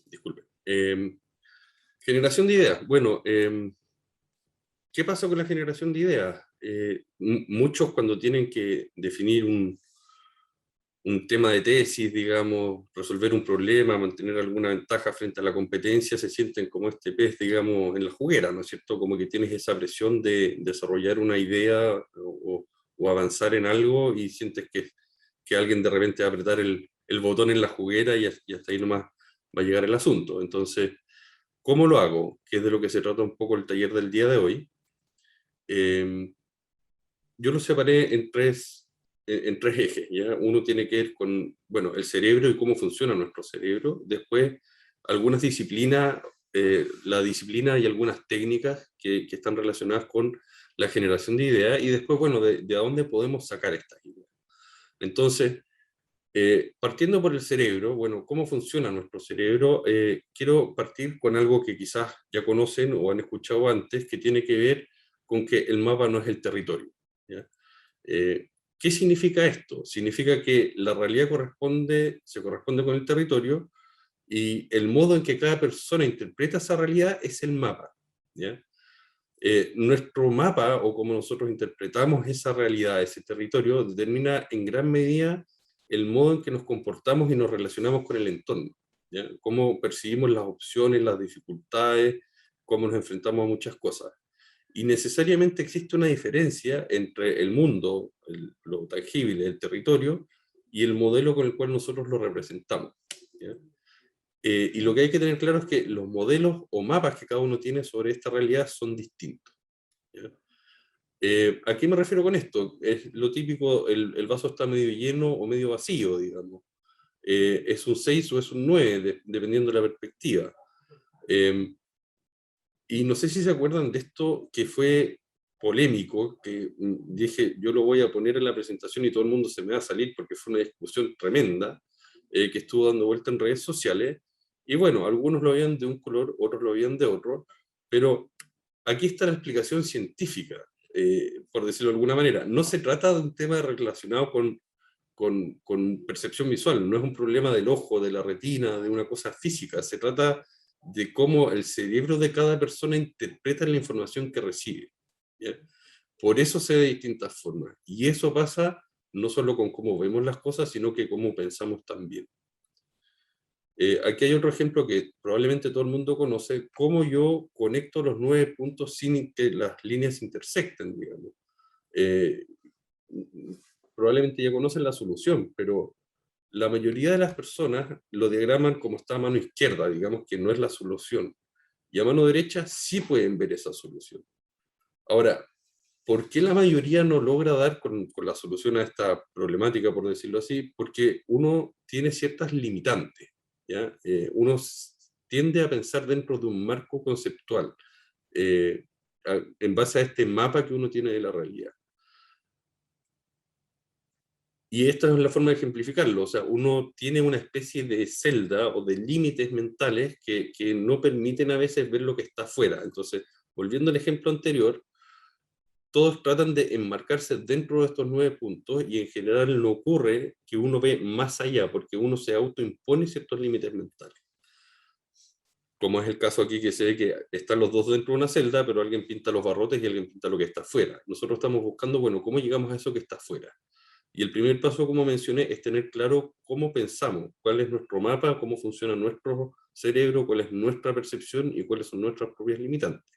Disculpe. Generación de ideas. Bueno, ¿qué pasa con la generación de ideas? Muchos cuando tienen que definir un tema de tesis, digamos, resolver un problema, mantener alguna ventaja frente a la competencia, se sienten como este pez, digamos, en la juguera, ¿no es cierto? Como que tienes esa presión de desarrollar una idea o avanzar en algo y sientes que alguien de repente va a apretar el botón en la juguera y hasta ahí nomás va a llegar el asunto. Entonces, ¿cómo lo hago? Que es de lo que se trata un poco el taller del día de hoy. Yo lo separé en tres ejes, ¿ya? Uno tiene que ver con, bueno, el cerebro y cómo funciona nuestro cerebro. Después, algunas disciplinas, la disciplina y algunas técnicas que están relacionadas con la generación de ideas. Y después, bueno, de dónde podemos sacar estas ideas. Entonces, partiendo por el cerebro, bueno, ¿cómo funciona nuestro cerebro? Quiero partir con algo que quizás ya conocen o han escuchado antes, que tiene que ver con que el mapa no es el territorio, ¿ya? ¿Qué significa esto? Significa que la realidad se corresponde con el territorio y el modo en que cada persona interpreta esa realidad es el mapa, ¿ya? Nuestro mapa, o como nosotros interpretamos esa realidad, ese territorio, determina en gran medida el modo en que nos comportamos y nos relacionamos con el entorno, ¿ya? Cómo percibimos las opciones, las dificultades, cómo nos enfrentamos a muchas cosas. Y necesariamente existe una diferencia entre el mundo, lo tangible, el territorio, y el modelo con el cual nosotros lo representamos, ¿ya? Y lo que hay que tener claro es que los modelos o mapas que cada uno tiene sobre esta realidad son distintos, ¿ya? ¿A qué me refiero con esto? Es lo típico, el vaso está medio lleno o medio vacío, digamos. Es un 6 o es un 9, dependiendo de la perspectiva. Y no sé si se acuerdan de esto que fue polémico, que dije, yo lo voy a poner en la presentación y todo el mundo se me va a salir porque fue una discusión tremenda que estuvo dando vuelta en redes sociales. Y bueno, algunos lo veían de un color, otros lo veían de otro, pero aquí está la explicación científica, por decirlo de alguna manera. No se trata de un tema relacionado con percepción visual, no es un problema del ojo, de la retina, de una cosa física, se trata de cómo el cerebro de cada persona interpreta la información que recibe, ¿ya? Por eso se ve de distintas formas, y eso pasa no solo con cómo vemos las cosas, sino que cómo pensamos también. Aquí hay otro ejemplo que probablemente todo el mundo conoce, cómo yo conecto los 9 puntos sin que las líneas intersecten, digamos. Eh, Probablemente ya conocen la solución, pero la mayoría de las personas lo diagraman como está a mano izquierda, digamos que no es la solución. Y a mano derecha sí pueden ver esa solución. Ahora, ¿por qué la mayoría no logra dar con la solución a esta problemática, por decirlo así? Porque uno tiene ciertas limitantes, ¿ya? Uno tiende a pensar dentro de un marco conceptual, eh, en base a este mapa que uno tiene de la realidad. Y esta es la forma de ejemplificarlo, o sea, uno tiene una especie de celda o de límites mentales que no permiten a veces ver lo que está afuera. Entonces, volviendo al ejemplo anterior, todos tratan de enmarcarse dentro de estos 9 puntos y en general no ocurre que uno ve más allá porque uno se autoimpone ciertos límites mentales. Como es el caso aquí que se ve que están los dos dentro de una celda, pero alguien pinta los barrotes y alguien pinta lo que está afuera. Nosotros estamos buscando, bueno, ¿cómo llegamos a eso que está afuera? Y el primer paso, como mencioné, es tener claro cómo pensamos, cuál es nuestro mapa, cómo funciona nuestro cerebro, cuál es nuestra percepción y cuáles son nuestras propias limitantes.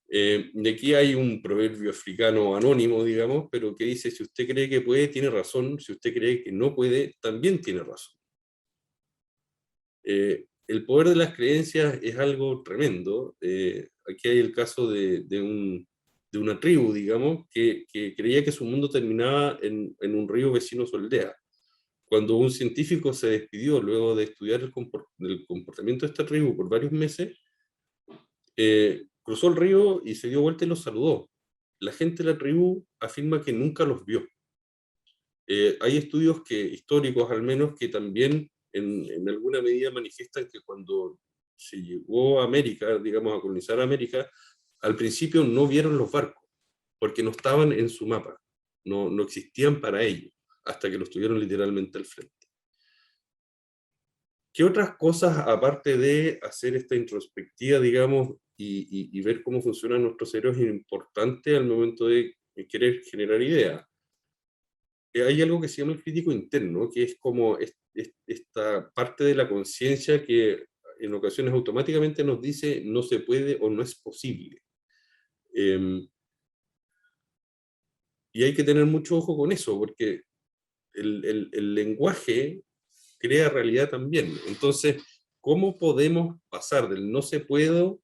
De aquí hay un proverbio africano anónimo, digamos, pero que dice, si usted cree que puede, tiene razón, si usted cree que no puede, también tiene razón. El poder de las creencias es algo tremendo. Aquí hay el caso de una tribu, digamos, que creía que su mundo terminaba en un río vecino a su aldea. Cuando un científico se despidió luego de estudiar el comportamiento de esta tribu por varios meses, cruzó el río y se dio vuelta y los saludó. La gente de la tribu afirma que nunca los vio. Hay estudios históricos al menos que también en alguna medida manifiestan que cuando se llegó a América, digamos a colonizar América, al principio no vieron los barcos, porque no estaban en su mapa, no existían para ellos, hasta que los tuvieron literalmente al frente. ¿Qué otras cosas, aparte de hacer esta introspectiva, digamos, y ver cómo funciona nuestro cerebro, es importante al momento de querer generar ideas? Hay algo que se llama el crítico interno, que es como esta parte de la conciencia que en ocasiones automáticamente nos dice no se puede o no es posible. Eh, y hay que tener mucho ojo con eso, porque el lenguaje crea realidad también. Entonces, ¿cómo podemos pasar del no se puede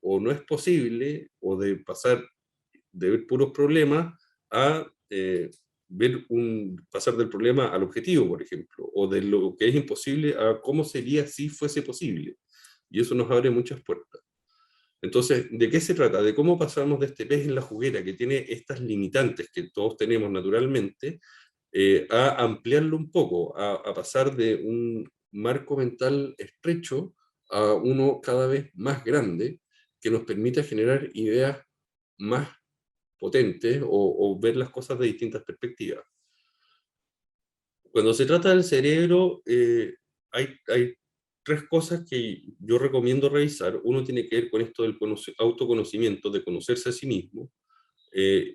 o no es posible, o de pasar de ver puros problemas a pasar del problema al objetivo, por ejemplo, o de lo que es imposible a cómo sería si fuese posible? Y eso nos abre muchas puertas. Entonces, ¿de qué se trata? De cómo pasamos de este pez en la juguera, que tiene estas limitantes que todos tenemos naturalmente, a ampliarlo un poco, a pasar de un marco mental estrecho a uno cada vez más grande, que nos permita generar ideas más potentes o ver las cosas de distintas perspectivas. Cuando se trata del cerebro, hay tres cosas que yo recomiendo revisar. Uno tiene que ver con esto del autoconocimiento, de conocerse a sí mismo.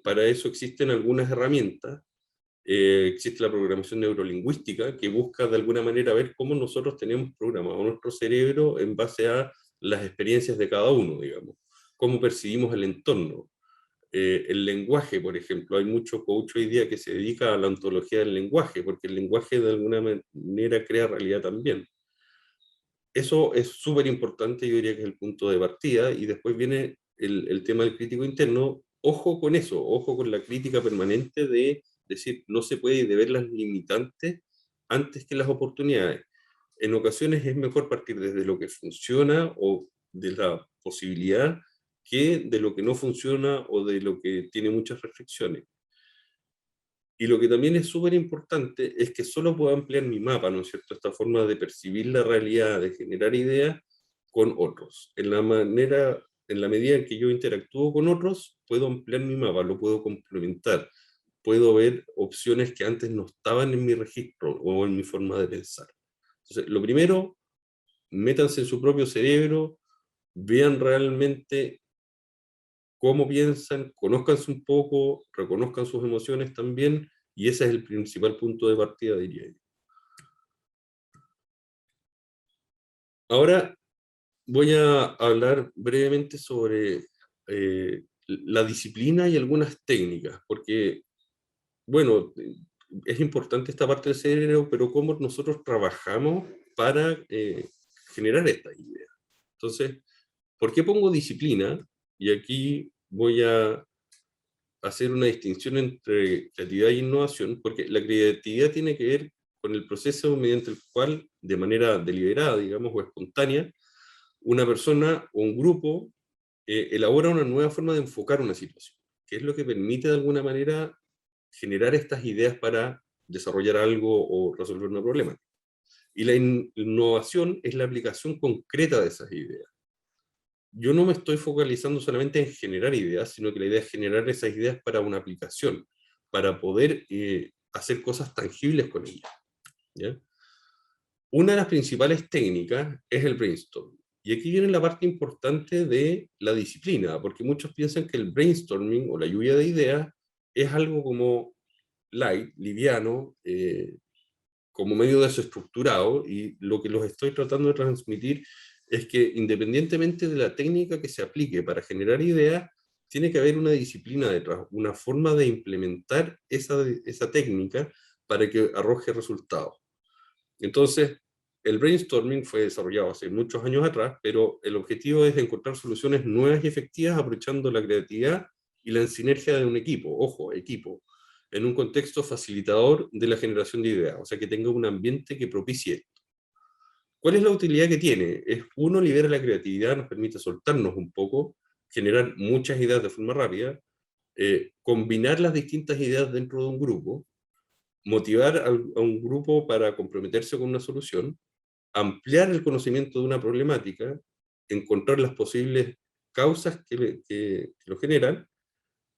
Para eso existen algunas herramientas. Existe la programación neurolingüística, que busca de alguna manera ver cómo nosotros tenemos programado nuestro cerebro en base a las experiencias de cada uno, digamos, cómo percibimos el entorno. El lenguaje, por ejemplo, hay mucho coach hoy día que se dedica a la ontología del lenguaje, porque el lenguaje de alguna manera crea realidad también. Eso es súper importante, yo diría que es el punto de partida, y después viene el tema del crítico interno. Ojo con eso, ojo con la crítica permanente de decir no se puede, y de ver las limitantes antes que las oportunidades. En ocasiones es mejor partir desde lo que funciona o de la posibilidad, que de lo que no funciona o de lo que tiene muchas restricciones. Y lo que también es súper importante es que solo puedo ampliar mi mapa, ¿no es cierto? Esta forma de percibir la realidad, de generar ideas con otros. En la medida en que yo interactúo con otros, puedo ampliar mi mapa, lo puedo complementar, puedo ver opciones que antes no estaban en mi registro o en mi forma de pensar. Entonces, lo primero, métanse en su propio cerebro, vean realmente cómo piensan, conózcanse un poco, reconozcan sus emociones también, y ese es el principal punto de partida, diría yo. Ahora voy a hablar brevemente sobre la disciplina y algunas técnicas, porque, bueno, es importante esta parte del cerebro, pero cómo nosotros trabajamos para generar esta idea. Entonces, ¿por qué pongo disciplina? Y aquí voy a hacer una distinción entre creatividad e innovación, porque la creatividad tiene que ver con el proceso mediante el cual, de manera deliberada, digamos, o espontánea, una persona o un grupo elabora una nueva forma de enfocar una situación, que es lo que permite de alguna manera generar estas ideas para desarrollar algo o resolver un problema. Y la innovación es la aplicación concreta de esas ideas. Yo no me estoy focalizando solamente en generar ideas, sino que la idea es generar esas ideas para una aplicación, para poder hacer cosas tangibles con ellas, ¿ya? Una de las principales técnicas es el brainstorming. Y aquí viene la parte importante de la disciplina, porque muchos piensan que el brainstorming o la lluvia de ideas es algo como light, liviano, como medio desestructurado, y lo que los estoy tratando de transmitir es que independientemente de la técnica que se aplique para generar ideas, tiene que haber una disciplina detrás, una forma de implementar esa técnica para que arroje resultados. Entonces, el brainstorming fue desarrollado hace muchos años atrás, pero el objetivo es encontrar soluciones nuevas y efectivas aprovechando la creatividad y la sinergia de un equipo, ojo, equipo, en un contexto facilitador de la generación de ideas, o sea, que tenga un ambiente que propicie esto. ¿Cuál es la utilidad que tiene? Es, uno, libera la creatividad, nos permite soltarnos un poco, generar muchas ideas de forma rápida, combinar las distintas ideas dentro de un grupo, motivar a un grupo para comprometerse con una solución, ampliar el conocimiento de una problemática, encontrar las posibles causas que lo generan,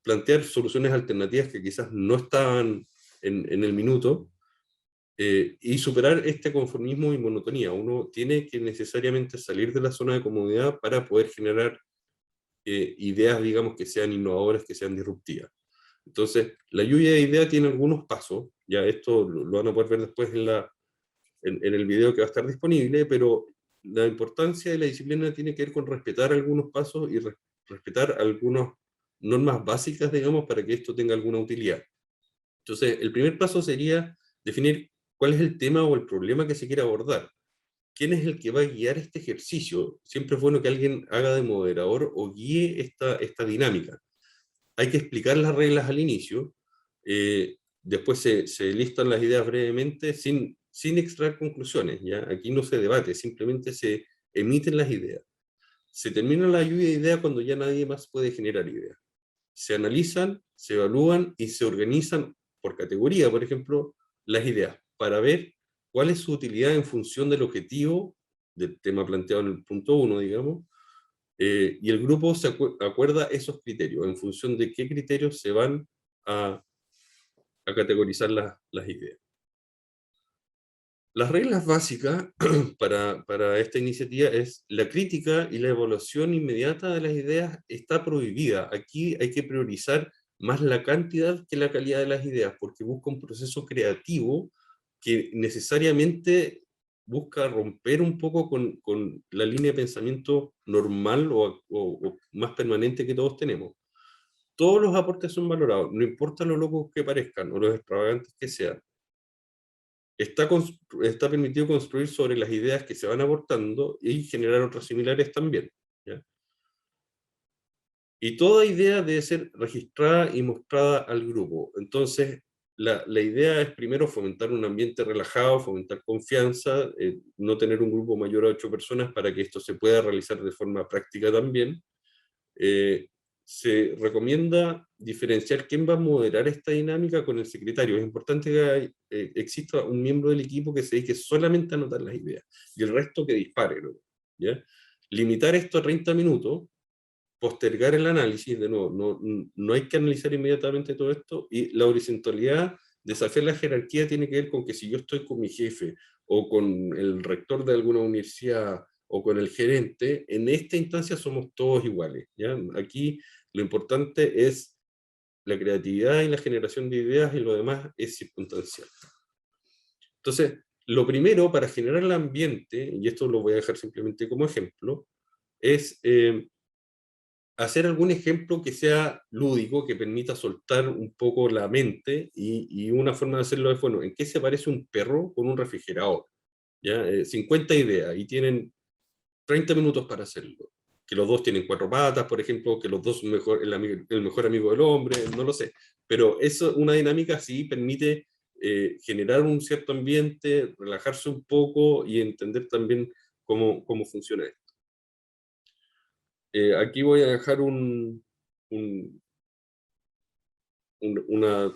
plantear soluciones alternativas que quizás no estaban en el minuto, y superar este conformismo y monotonía. Uno tiene que necesariamente salir de la zona de comodidad para poder generar ideas, digamos, que sean innovadoras, que sean disruptivas. Entonces, la lluvia de ideas tiene algunos pasos, ya esto lo van a poder ver después en el video que va a estar disponible, pero la importancia de la disciplina tiene que ver con respetar algunos pasos y respetar algunas normas básicas, digamos, para que esto tenga alguna utilidad. Entonces, el primer paso sería definir cuál es el tema o el problema que se quiere abordar. ¿Quién es el que va a guiar este ejercicio? Siempre es bueno que alguien haga de moderador o guíe esta dinámica. Hay que explicar las reglas al inicio, después se listan las ideas brevemente sin extraer conclusiones, ¿ya? Aquí no se debate, simplemente se emiten las ideas. Se termina la lluvia de ideas cuando ya nadie más puede generar ideas. Se analizan, se evalúan y se organizan por categoría, por ejemplo, las ideas, para ver cuál es su utilidad en función del objetivo del tema planteado en el punto 1, digamos, y el grupo se acuerda esos criterios, en función de qué criterios se van a, a categorizar las ideas. Las reglas básicas para esta iniciativa es la crítica y la evaluación inmediata de las ideas está prohibida. Aquí hay que priorizar más la cantidad que la calidad de las ideas, porque busca un proceso creativo que necesariamente busca romper un poco con la línea de pensamiento normal o más permanente que todos tenemos. Todos los aportes son valorados, no importa lo locos que parezcan o los extravagantes que sean. Está permitido construir sobre las ideas que se van aportando y generar otras similares también, ¿ya? Y toda idea debe ser registrada y mostrada al grupo. Entonces, la idea es primero fomentar un ambiente relajado, fomentar confianza, no tener un grupo mayor a 8 personas para que esto se pueda realizar de forma práctica también. Eh, Se recomienda diferenciar quién va a moderar esta dinámica con el secretario. Es importante que exista un miembro del equipo que se dedique solamente a anotar las ideas y el resto que dispare, ¿no? ¿Ya? Limitar esto a 30 minutos, postergar el análisis, de nuevo, no hay que analizar inmediatamente todo esto, y la horizontalidad, desafiar la jerarquía tiene que ver con que si yo estoy con mi jefe o con el rector de alguna universidad o con el gerente, en esta instancia somos todos iguales, ¿ya? Aquí lo importante es la creatividad y la generación de ideas y lo demás es circunstancial. Entonces, lo primero para generar el ambiente, y esto lo voy a dejar simplemente como ejemplo, es hacer algún ejemplo que sea lúdico, que permita soltar un poco la mente, y una forma de hacerlo es, bueno, ¿en qué se parece un perro con un refrigerador? ¿Ya? 50 ideas y tienen 30 minutos para hacerlo. Que los dos tienen 4 patas, por ejemplo, que los dos son el mejor amigo del hombre, no lo sé. Pero eso, una dinámica así permite generar un cierto ambiente, relajarse un poco y entender también cómo funciona esto. Aquí voy a dejar un, una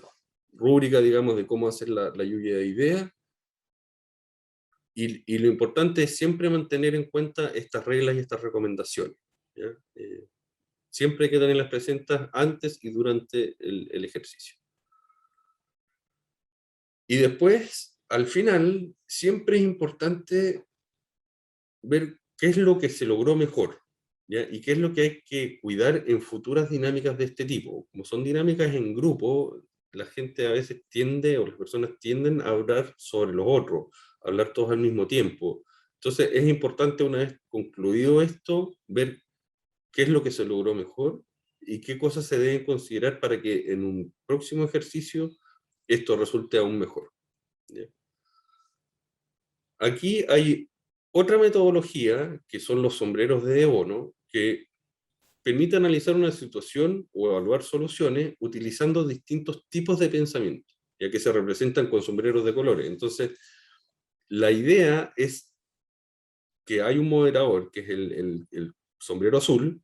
rúbrica, digamos, de cómo hacer la lluvia de ideas. Y lo importante es siempre mantener en cuenta estas reglas y estas recomendaciones, ¿ya? Siempre hay que tenerlas presentes antes y durante el ejercicio. Y después, al final, siempre es importante ver qué es lo que se logró mejor, ¿ya? Y qué es lo que hay que cuidar en futuras dinámicas de este tipo. Como son dinámicas en grupo, la gente a veces tiende, o las personas tienden a hablar sobre los otros, a hablar todos al mismo tiempo. Entonces es importante, una vez concluido esto, ver qué es lo que se logró mejor y qué cosas se deben considerar para que en un próximo ejercicio esto resulte aún mejor, ¿ya? Aquí hay otra metodología, que son los sombreros de Bono, que permite analizar una situación o evaluar soluciones utilizando distintos tipos de pensamiento, ya que se representan con sombreros de colores. Entonces, la idea es que hay un moderador, que es el sombrero azul,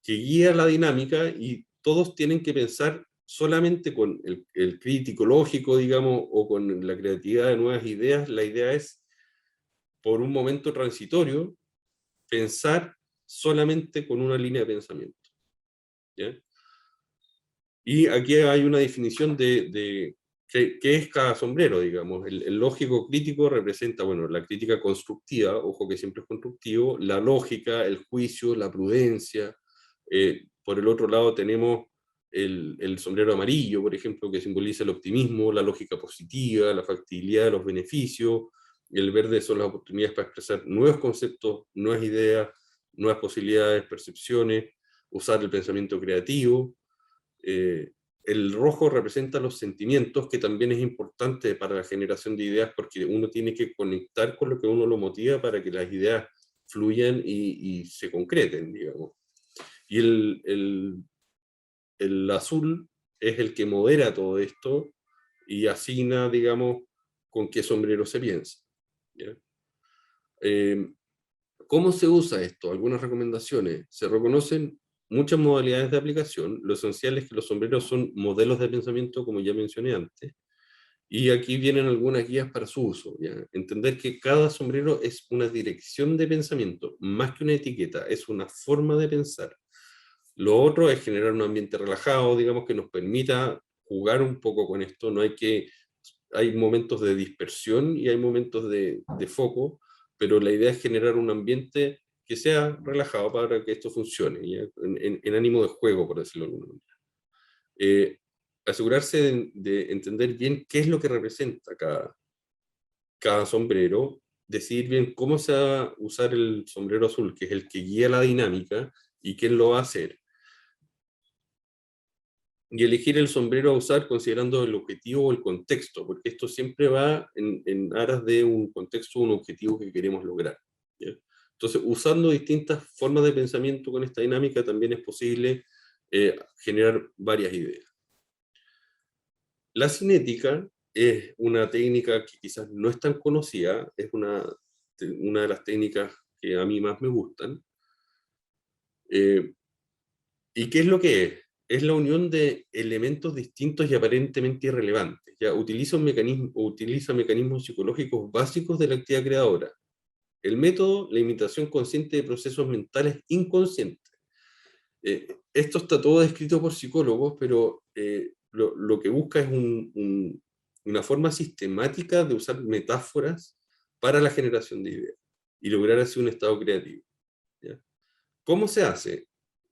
que guía la dinámica y todos tienen que pensar solamente con el crítico lógico, digamos, o con la creatividad de nuevas ideas. La idea es, por un momento transitorio, pensar solamente con una línea de pensamiento, ¿ya? Y aquí hay una definición de ¿Qué es cada sombrero, digamos? El lógico crítico representa, bueno, la crítica constructiva, ojo que siempre es constructivo, la lógica, el juicio, la prudencia. Por el otro lado tenemos el sombrero amarillo, por ejemplo, que simboliza el optimismo, la lógica positiva, la factibilidad de los beneficios. El verde son las oportunidades para expresar nuevos conceptos, nuevas ideas, nuevas posibilidades, percepciones, usar el pensamiento creativo. Eh, el rojo representa los sentimientos, que también es importante para la generación de ideas, porque uno tiene que conectar con lo que uno lo motiva para que las ideas fluyan y se concreten, digamos. Y el azul es el que modera todo esto y asigna, digamos, con qué sombrero se piensa. ¿Ya? Eh, ¿Cómo se usa esto? Algunas recomendaciones. Se reconocen muchas modalidades de aplicación. Lo esencial es que los sombreros son modelos de pensamiento, como ya mencioné antes. Y aquí vienen algunas guías para su uso. ¿Ya? Entender que cada sombrero es una dirección de pensamiento, más que una etiqueta, es una forma de pensar. Lo otro es generar un ambiente relajado, digamos, que nos permita jugar un poco con esto. No hay que, hay momentos de dispersión y hay momentos de foco, pero la idea es generar un ambiente que sea relajado para que esto funcione, en ánimo de juego, por decirlo de alguna manera. Asegurarse de entender bien qué es lo que representa cada sombrero, decidir bien cómo se va a usar el sombrero azul, que es el que guía la dinámica, y quién lo va a hacer, y elegir el sombrero a usar considerando el objetivo o el contexto, porque esto siempre va en aras de un contexto o un objetivo que queremos lograr. ¿Ya? Entonces, usando distintas formas de pensamiento con esta dinámica, también es posible generar varias ideas. La cinética es una técnica que quizás no es tan conocida, es una de las técnicas que a mí más me gustan. ¿Y qué es lo que es? Es la unión de elementos distintos y aparentemente irrelevantes. Ya utiliza mecanismos psicológicos básicos de la actividad creadora. El método, la imitación consciente de procesos mentales inconscientes. Esto está todo descrito por psicólogos, pero lo que busca es una forma sistemática de usar metáforas para la generación de ideas y lograr así un estado creativo. ¿Ya? ¿Cómo se hace?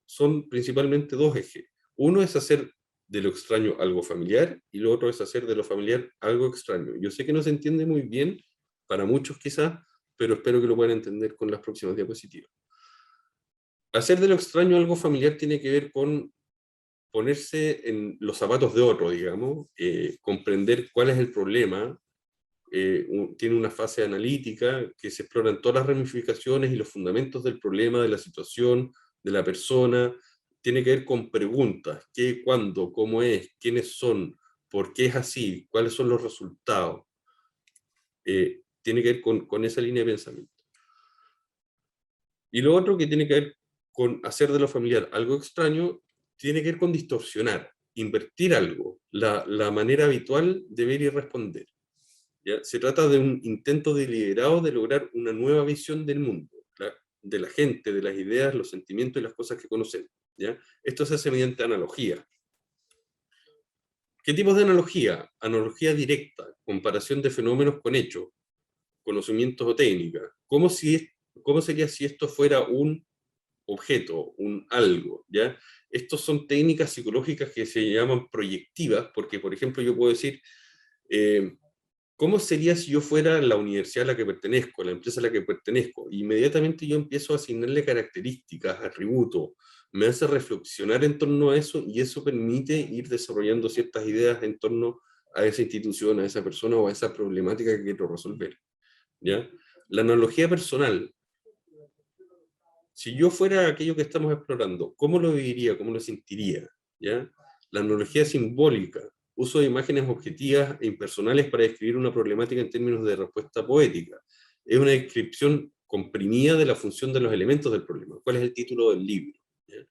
Son principalmente dos ejes. Uno es hacer de lo extraño algo familiar y lo otro es hacer de lo familiar algo extraño. Yo sé que no se entiende muy bien, para muchos quizás, pero espero que lo puedan entender con las próximas diapositivas. Hacer de lo extraño algo familiar tiene que ver con ponerse en los zapatos de otro, digamos, comprender cuál es el problema. Tiene una fase analítica que se exploran todas las ramificaciones y los fundamentos del problema, de la situación, de la persona. Tiene que ver con preguntas: qué, cuándo, cómo es, quiénes son, por qué es así, cuáles son los resultados. Tiene que ver con esa línea de pensamiento. Y lo otro que tiene que ver con hacer de lo familiar algo extraño, tiene que ver con distorsionar, invertir algo, la manera habitual de ver y responder. ¿Ya? Se trata de un intento deliberado de lograr una nueva visión del mundo, de la gente, de las ideas, los sentimientos y las cosas que conocemos. ¿Ya? Esto se hace mediante analogía. ¿Qué tipos de analogía? Analogía directa, comparación de fenómenos con hechos, conocimientos o técnicas. ¿Cómo sería si esto fuera un objeto, un algo? ¿Ya? Estos son técnicas psicológicas que se llaman proyectivas, porque, por ejemplo, yo puedo decir, eh, ¿cómo sería si yo fuera la universidad a la que pertenezco, la empresa a la que pertenezco? Inmediatamente yo empiezo a asignarle características, atributos, me hace reflexionar en torno a eso y eso permite ir desarrollando ciertas ideas en torno a esa institución, a esa persona o a esa problemática que quiero resolver. ¿Ya? La analogía personal: si yo fuera aquello que estamos explorando, ¿cómo lo viviría? ¿Cómo lo sentiría? ¿Ya? La analogía simbólica: uso de imágenes objetivas e impersonales para describir una problemática en términos de respuesta poética. Es una descripción comprimida de la función de los elementos del problema. ¿Cuál es el título del libro? ¿Ya?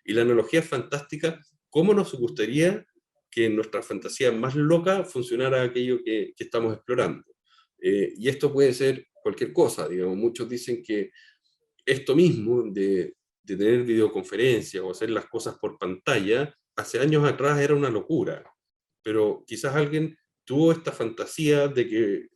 Y la analogía fantástica: ¿cómo nos gustaría que en nuestra fantasía más loca funcionara aquello que estamos explorando? Y esto puede ser cualquier cosa, digamos. Muchos dicen que esto mismo de tener videoconferencias o hacer las cosas por pantalla, hace años atrás era una locura, pero quizás alguien tuvo esta fantasía de que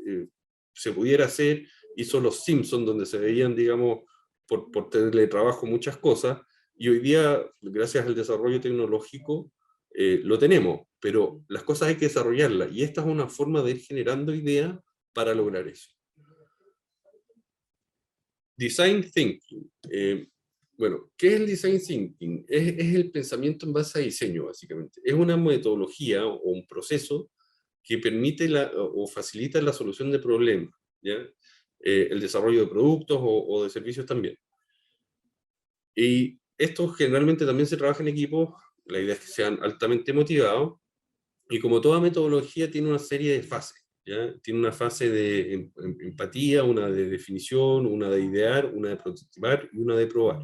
se pudiera hacer, hizo Los Simpsons, donde se veían, digamos, por teletrabajo muchas cosas, y hoy día, gracias al desarrollo tecnológico, lo tenemos, pero las cosas hay que desarrollarlas, y esta es una forma de ir generando ideas para lograr eso. Design Thinking. Bueno, ¿qué es el Design Thinking? Es el pensamiento en base a diseño, básicamente. Es una metodología o un proceso que permite o facilita la solución de problemas, ¿ya? El desarrollo de productos o de servicios también. Y esto generalmente también se trabaja en equipos, la idea es que sean altamente motivados, y como toda metodología tiene una serie de fases, ¿ya? Tiene una fase de empatía, una de definición, una de idear, una de prototipar y una de probar.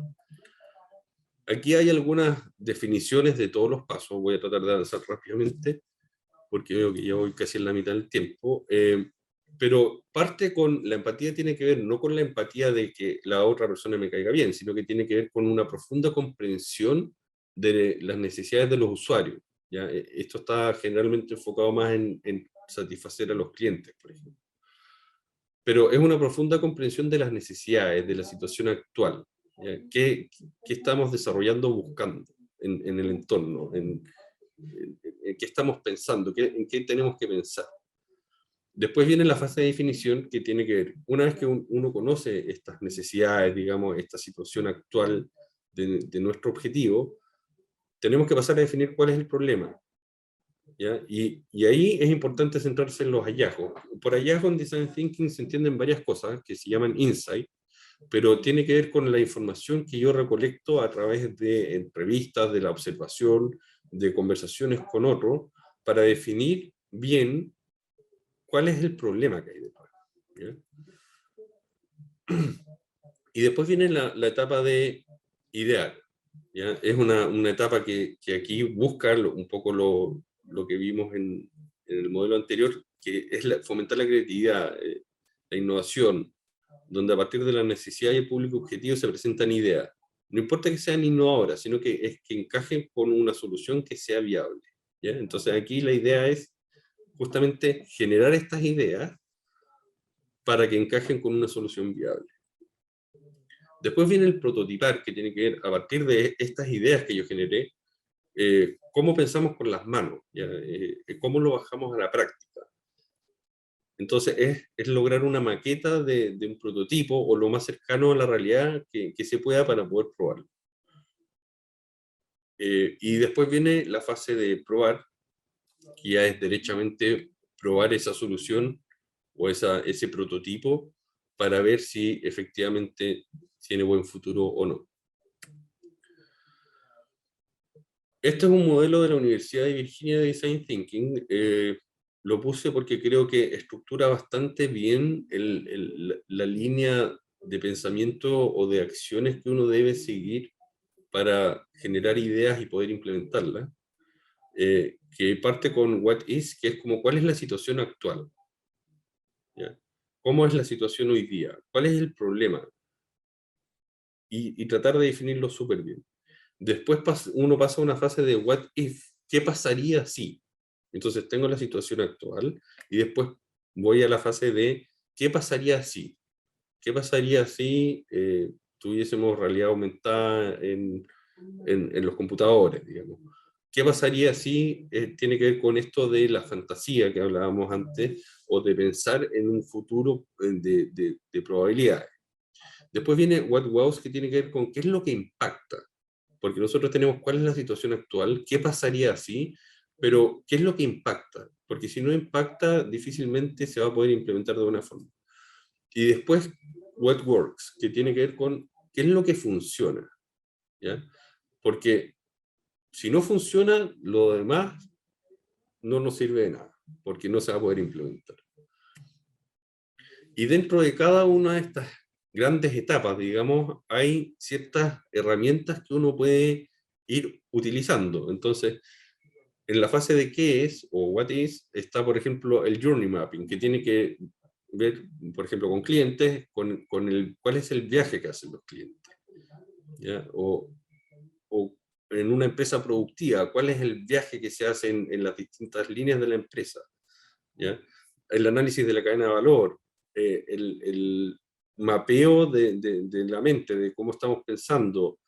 Aquí hay algunas definiciones de todos los pasos, voy a tratar de avanzar rápidamente, porque veo que ya voy casi en la mitad del tiempo, pero parte con la empatía tiene que ver no con la empatía de que la otra persona me caiga bien, sino que tiene que ver con una profunda comprensión de las necesidades de los usuarios, ¿ya? Esto está generalmente enfocado más en satisfacer a los clientes, por ejemplo. Pero es una profunda comprensión de las necesidades, de la situación actual, ¿ya? ¿Qué estamos desarrollando buscando en el entorno? ¿En qué estamos pensando? ¿En qué tenemos que pensar? Después viene la fase de definición que tiene que ver, una vez que uno conoce estas necesidades, digamos, esta situación actual de nuestro objetivo, tenemos que pasar a definir cuál es el problema, ¿ya? Y ahí es importante centrarse en los hallazgos. Por hallazgo en Design Thinking se entienden varias cosas que se llaman insight, pero tiene que ver con la información que yo recolecto a través de entrevistas, de la observación, de conversaciones con otros, para definir bien cuál es el problema que hay detrás, ¿ya? Y después viene la etapa de idear, ¿ya? Es una etapa que aquí busca un poco lo que vimos en el modelo anterior, que es fomentar la creatividad, la innovación, donde a partir de la necesidad y el público objetivo se presentan ideas. No importa que sean innovadoras, sino que es que encajen con una solución que sea viable, ¿ya? Entonces aquí la idea es justamente generar estas ideas para que encajen con una solución viable. Después viene el prototipar, que tiene que ver, a partir de estas ideas que yo generé, cómo pensamos con las manos, ¿ya? Cómo lo bajamos a la práctica. Entonces es lograr una maqueta de un prototipo o lo más cercano a la realidad que se pueda para poder probarlo. Y después viene la fase de probar, que ya es derechamente probar esa solución o ese prototipo para ver si efectivamente tiene buen futuro o no. Este es un modelo de la Universidad de Virginia de Design Thinking. Lo puse porque creo que estructura bastante bien la línea de pensamiento o de acciones que uno debe seguir para generar ideas y poder implementarlas. Que parte con what is, que es como cuál es la situación actual, ¿ya? ¿Cómo es la situación hoy día? ¿Cuál es el problema? Y tratar de definirlo súper bien. Después uno pasa a una fase de what if, ¿qué pasaría si? Entonces tengo la situación actual y después voy a la fase de ¿qué pasaría si? ¿Qué pasaría si tuviésemos realidad aumentada en los computadores, digamos? ¿Qué pasaría si tiene que ver con esto de la fantasía que hablábamos antes o de pensar en un futuro de probabilidades? Después viene what was, que tiene que ver con qué es lo que impacta, porque nosotros tenemos cuál es la situación actual, qué pasaría así, pero qué es lo que impacta, porque si no impacta, difícilmente se va a poder implementar de una forma. Y después, what works, que tiene que ver con qué es lo que funciona, ¿ya? Porque si no funciona, lo demás no nos sirve de nada, porque no se va a poder implementar. Y dentro de cada una de estas grandes etapas, digamos, hay ciertas herramientas que uno puede ir utilizando. Entonces, en la fase de qué es o what is, está, por ejemplo, el journey mapping, que tiene que ver, por ejemplo, con clientes, con cuál es el viaje que hacen los clientes, ¿ya? O en una empresa productiva, cuál es el viaje que se hace en las distintas líneas de la empresa. ¿ya? El análisis de la cadena de valor, el mapeo de la mente, de cómo estamos pensando.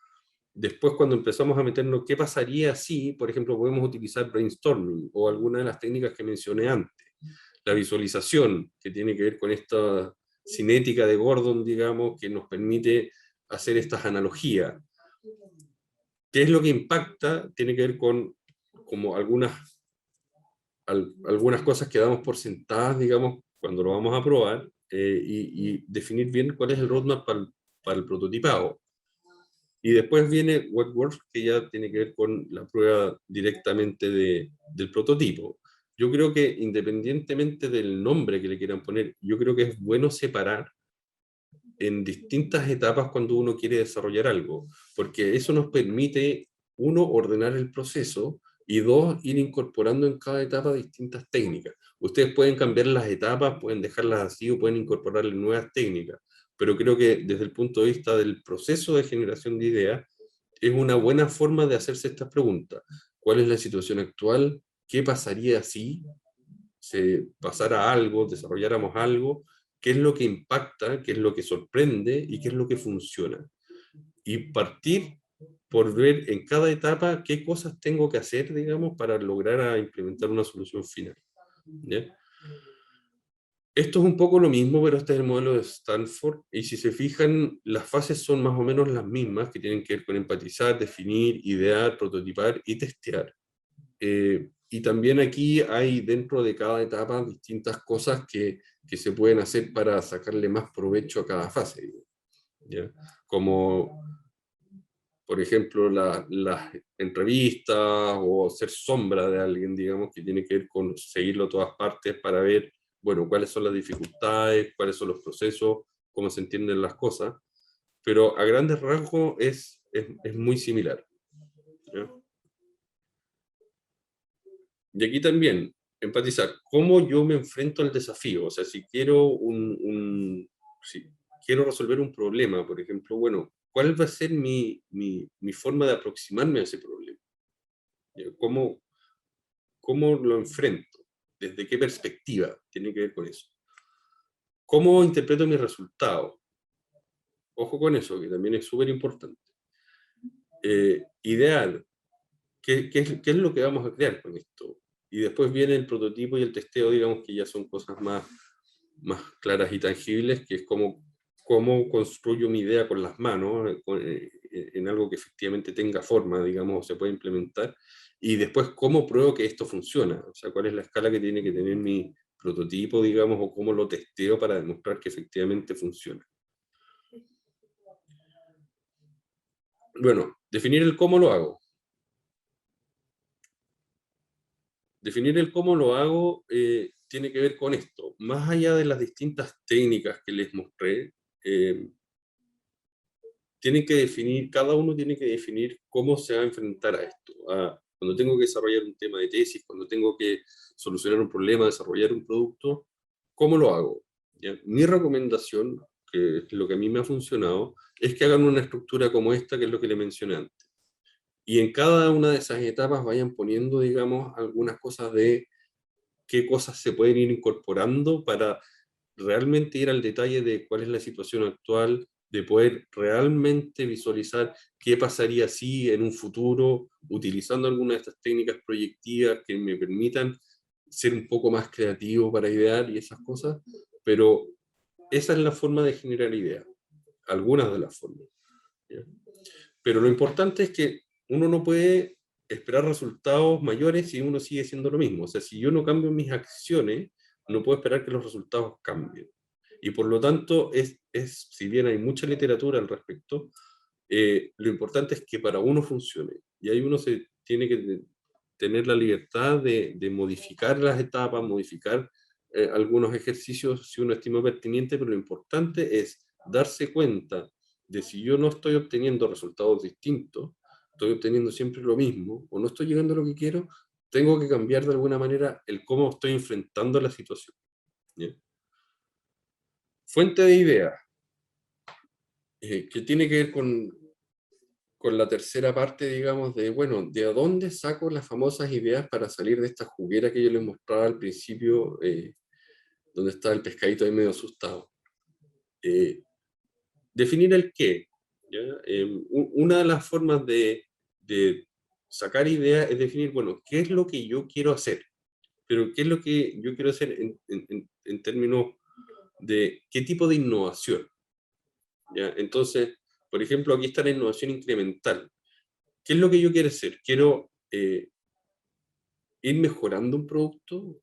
Después, cuando empezamos a meternos, ¿qué pasaría si, por ejemplo, podemos utilizar brainstorming o alguna de las técnicas que mencioné antes? La visualización, que tiene que ver con esta cinética de Gordon, digamos, que nos permite hacer estas analogías. ¿Qué es lo que impacta? Tiene que ver con como algunas cosas que damos por sentadas, digamos, cuando lo vamos a probar, y definir bien cuál es el roadmap para el prototipado. Y después viene Wet Works, que ya tiene que ver con la prueba directamente del prototipo. Yo creo que independientemente del nombre que le quieran poner, yo creo que es bueno separar en distintas etapas cuando uno quiere desarrollar algo, porque eso nos permite, uno, ordenar el proceso y dos, ir incorporando en cada etapa distintas técnicas. Ustedes pueden cambiar las etapas, pueden dejarlas así o pueden incorporarle nuevas técnicas, pero creo que desde el punto de vista del proceso de generación de ideas, es una buena forma de hacerse estas preguntas. ¿Cuál es la situación actual? ¿Qué pasaría si se pasara algo, desarrolláramos algo? ¿Qué es lo que impacta? ¿Qué es lo que sorprende? ¿Y qué es lo que funciona? Y partir por ver en cada etapa qué cosas tengo que hacer, digamos, para lograr implementar una solución final. ¿Ya? Esto es un poco lo mismo, pero este es el modelo de Stanford, y si se fijan, las fases son más o menos las mismas, que tienen que ver con empatizar, definir, idear, prototipar y testear. Y también aquí hay dentro de cada etapa distintas cosas que se pueden hacer para sacarle más provecho a cada fase, ¿ya? Como, por ejemplo, las entrevistas o ser sombra de alguien, digamos, que tiene que ver con seguirlo a todas partes para ver, bueno, cuáles son las dificultades, cuáles son los procesos, cómo se entienden las cosas, pero a grandes rasgos es muy similar, ¿ya? Y aquí también, empatizar, cómo yo me enfrento al desafío, o sea, si quiero si quiero resolver un problema, por ejemplo, bueno, ¿cuál va a ser mi forma de aproximarme a ese problema? ¿Cómo, cómo lo enfrento? ¿Desde qué perspectiva? Tiene que ver con eso. ¿Cómo interpreto mis resultados? Ojo con eso, que también es súper importante. Idear, ¿qué es lo que vamos a crear con esto? Y después viene el prototipo y el testeo, digamos que ya son cosas más claras y tangibles, que es cómo construyo mi idea con las manos, en algo que efectivamente tenga forma, digamos, o se puede implementar, y después cómo pruebo que esto funciona, o sea, cuál es la escala que tiene que tener mi prototipo, digamos, o cómo lo testeo para demostrar que efectivamente funciona. Bueno, definir el cómo lo hago. Definir el cómo lo hago tiene que ver con esto. Más allá de las distintas técnicas que les mostré, cada uno tiene que definir cómo se va a enfrentar a esto. Cuando tengo que desarrollar un tema de tesis, cuando tengo que solucionar un problema, desarrollar un producto, ¿cómo lo hago? ¿Ya? Mi recomendación, que es lo que a mí me ha funcionado, es que hagan una estructura como esta, que es lo que le mencioné antes. Y en cada una de esas etapas vayan poniendo, digamos, algunas cosas de qué cosas se pueden ir incorporando para realmente ir al detalle de cuál es la situación actual, de poder realmente visualizar qué pasaría si en un futuro, utilizando alguna de estas técnicas proyectivas que me permitan ser un poco más creativo para idear y esas cosas, pero esa es la forma de generar ideas, algunas de las formas, ¿ya? Pero lo importante es que uno no puede esperar resultados mayores si uno sigue siendo lo mismo. O sea, si yo no cambio mis acciones, no puedo esperar que los resultados cambien. Y por lo tanto, si bien hay mucha literatura al respecto, lo importante es que para uno funcione. Y ahí uno se tiene que tener la libertad de modificar las etapas, modificar algunos ejercicios si uno estima pertinente, pero lo importante es darse cuenta de si yo no estoy obteniendo resultados distintos, estoy obteniendo siempre lo mismo, o no estoy llegando a lo que quiero, tengo que cambiar de alguna manera el cómo estoy enfrentando la situación. ¿Ya? Fuente de ideas, que tiene que ver con la tercera parte, digamos, de, bueno, ¿de dónde saco las famosas ideas para salir de esta juguera que yo les mostraba al principio, donde está el pescadito ahí medio asustado? Definir el qué. ¿Ya? Una de las formas de sacar ideas es definir, bueno, ¿qué es lo que yo quiero hacer? Pero ¿qué es lo que yo quiero hacer en términos de qué tipo de innovación? ¿Ya? Entonces, por ejemplo, aquí está la innovación incremental. ¿Qué es lo que yo quiero hacer? Quiero ir mejorando un producto.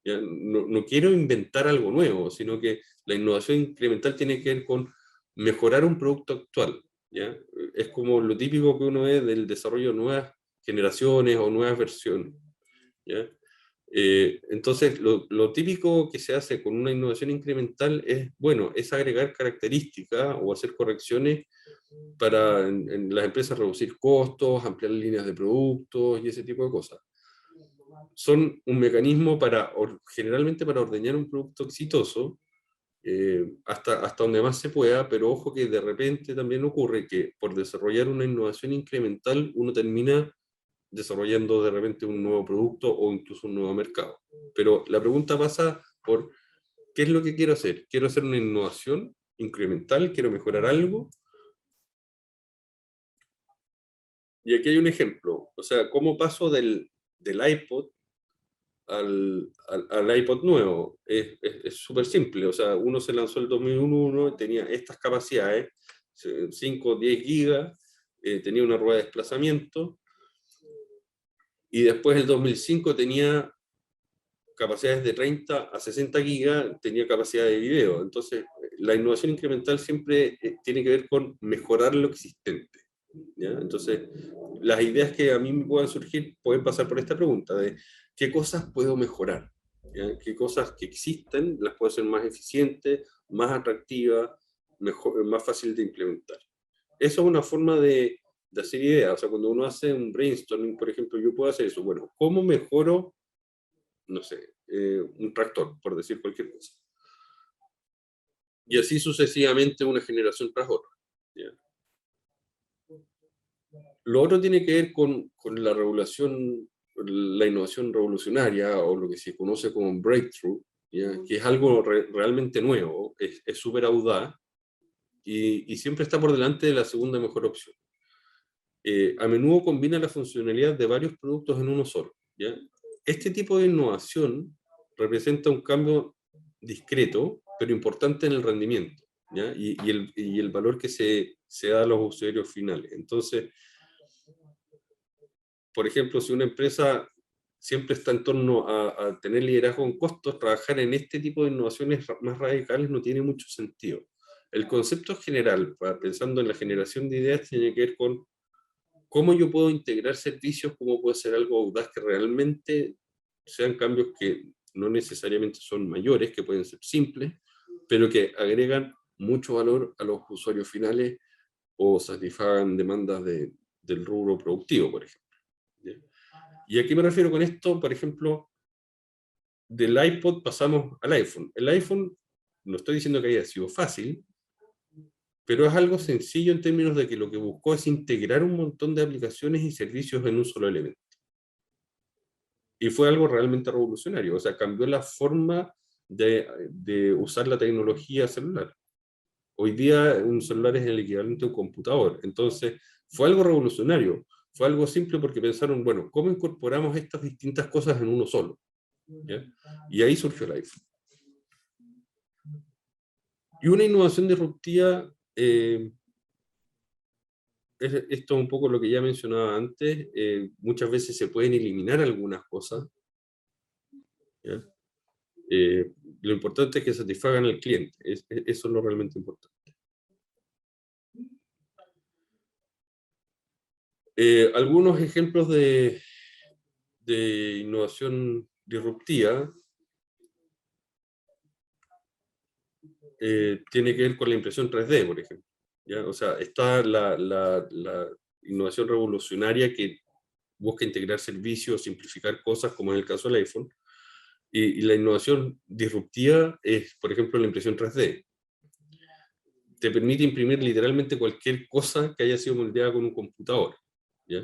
¿Ya? No, no quiero inventar algo nuevo, sino que la innovación incremental tiene que ver con mejorar un producto actual. ¿Ya? Es como lo típico que uno ve del desarrollo de nuevas generaciones o nuevas versiones. ¿Ya? Entonces, lo típico que se hace con una innovación incremental es, bueno, es agregar características o hacer correcciones para en las empresas reducir costos, ampliar líneas de productos y ese tipo de cosas. Son un mecanismo generalmente para ordeñar un producto exitoso, hasta donde más se pueda, pero ojo que de repente también ocurre que por desarrollar una innovación incremental uno termina desarrollando de repente un nuevo producto o incluso un nuevo mercado. Pero la pregunta pasa por, ¿qué es lo que quiero hacer? ¿Quiero hacer una innovación incremental? ¿Quiero mejorar algo? Y aquí hay un ejemplo, o sea, ¿cómo paso del iPod al iPod nuevo? Es súper simple, o sea, uno se lanzó el 2001, tenía estas capacidades, 5 o 10 gigas, tenía una rueda de desplazamiento, y después el 2005 tenía capacidades de 30 a 60 gigas, tenía capacidad de video. Entonces, la innovación incremental siempre tiene que ver con mejorar lo existente. ¿Ya? Entonces, las ideas que a mí me puedan surgir pueden pasar por esta pregunta de qué cosas puedo mejorar, ¿ya? Qué cosas que existen las puedo hacer más eficientes, más atractivas, mejor, más fácil de implementar. Eso es una forma de hacer ideas. O sea, cuando uno hace un brainstorming, por ejemplo, yo puedo hacer eso. Bueno, ¿cómo mejoro, no sé, un tractor, por decir cualquier cosa? Y así sucesivamente una generación tras otra. ¿Ya? Lo otro tiene que ver con la regulación, la innovación revolucionaria, o lo que se conoce como un breakthrough, ¿ya? Que es algo realmente nuevo, es súper audaz y siempre está por delante de la segunda mejor opción. A menudo combina la funcionalidad de varios productos en uno solo. ¿Ya? Este tipo de innovación representa un cambio discreto, pero importante en el rendimiento, ¿ya? Y el valor que se da a los usuarios finales. Entonces, por ejemplo, si una empresa siempre está en torno a tener liderazgo en costos, trabajar en este tipo de innovaciones más radicales no tiene mucho sentido. El concepto general, pensando en la generación de ideas, tiene que ver con cómo yo puedo integrar servicios, cómo puede ser algo audaz que realmente sean cambios que no necesariamente son mayores, que pueden ser simples, pero que agregan mucho valor a los usuarios finales o satisfagan demandas del rubro productivo, por ejemplo. ¿Ya? ¿Y a qué me refiero con esto? Por ejemplo, del iPod pasamos al iPhone. El iPhone, no estoy diciendo que haya sido fácil, pero es algo sencillo en términos de que lo que buscó es integrar un montón de aplicaciones y servicios en un solo elemento. Y fue algo realmente revolucionario, o sea, cambió la forma de usar la tecnología celular. Hoy día un celular es el equivalente a un computador, entonces fue algo revolucionario, fue algo simple porque pensaron, bueno, ¿cómo incorporamos estas distintas cosas en uno solo? ¿Ya? Y ahí surgió el iPhone. Y una innovación disruptiva, esto es un poco lo que ya mencionaba antes, muchas veces se pueden eliminar algunas cosas, ¿ya? Lo importante es que satisfagan al cliente, eso es lo realmente importante. Algunos ejemplos de innovación disruptiva tiene que ver con la impresión 3D, por ejemplo. ¿Ya? O sea, está la innovación revolucionaria que busca integrar servicios, simplificar cosas, como en el caso del iPhone, y la innovación disruptiva es, por ejemplo, la impresión 3D. te permite imprimir literalmente cualquier cosa que haya sido moldeada con un computador, ¿ya?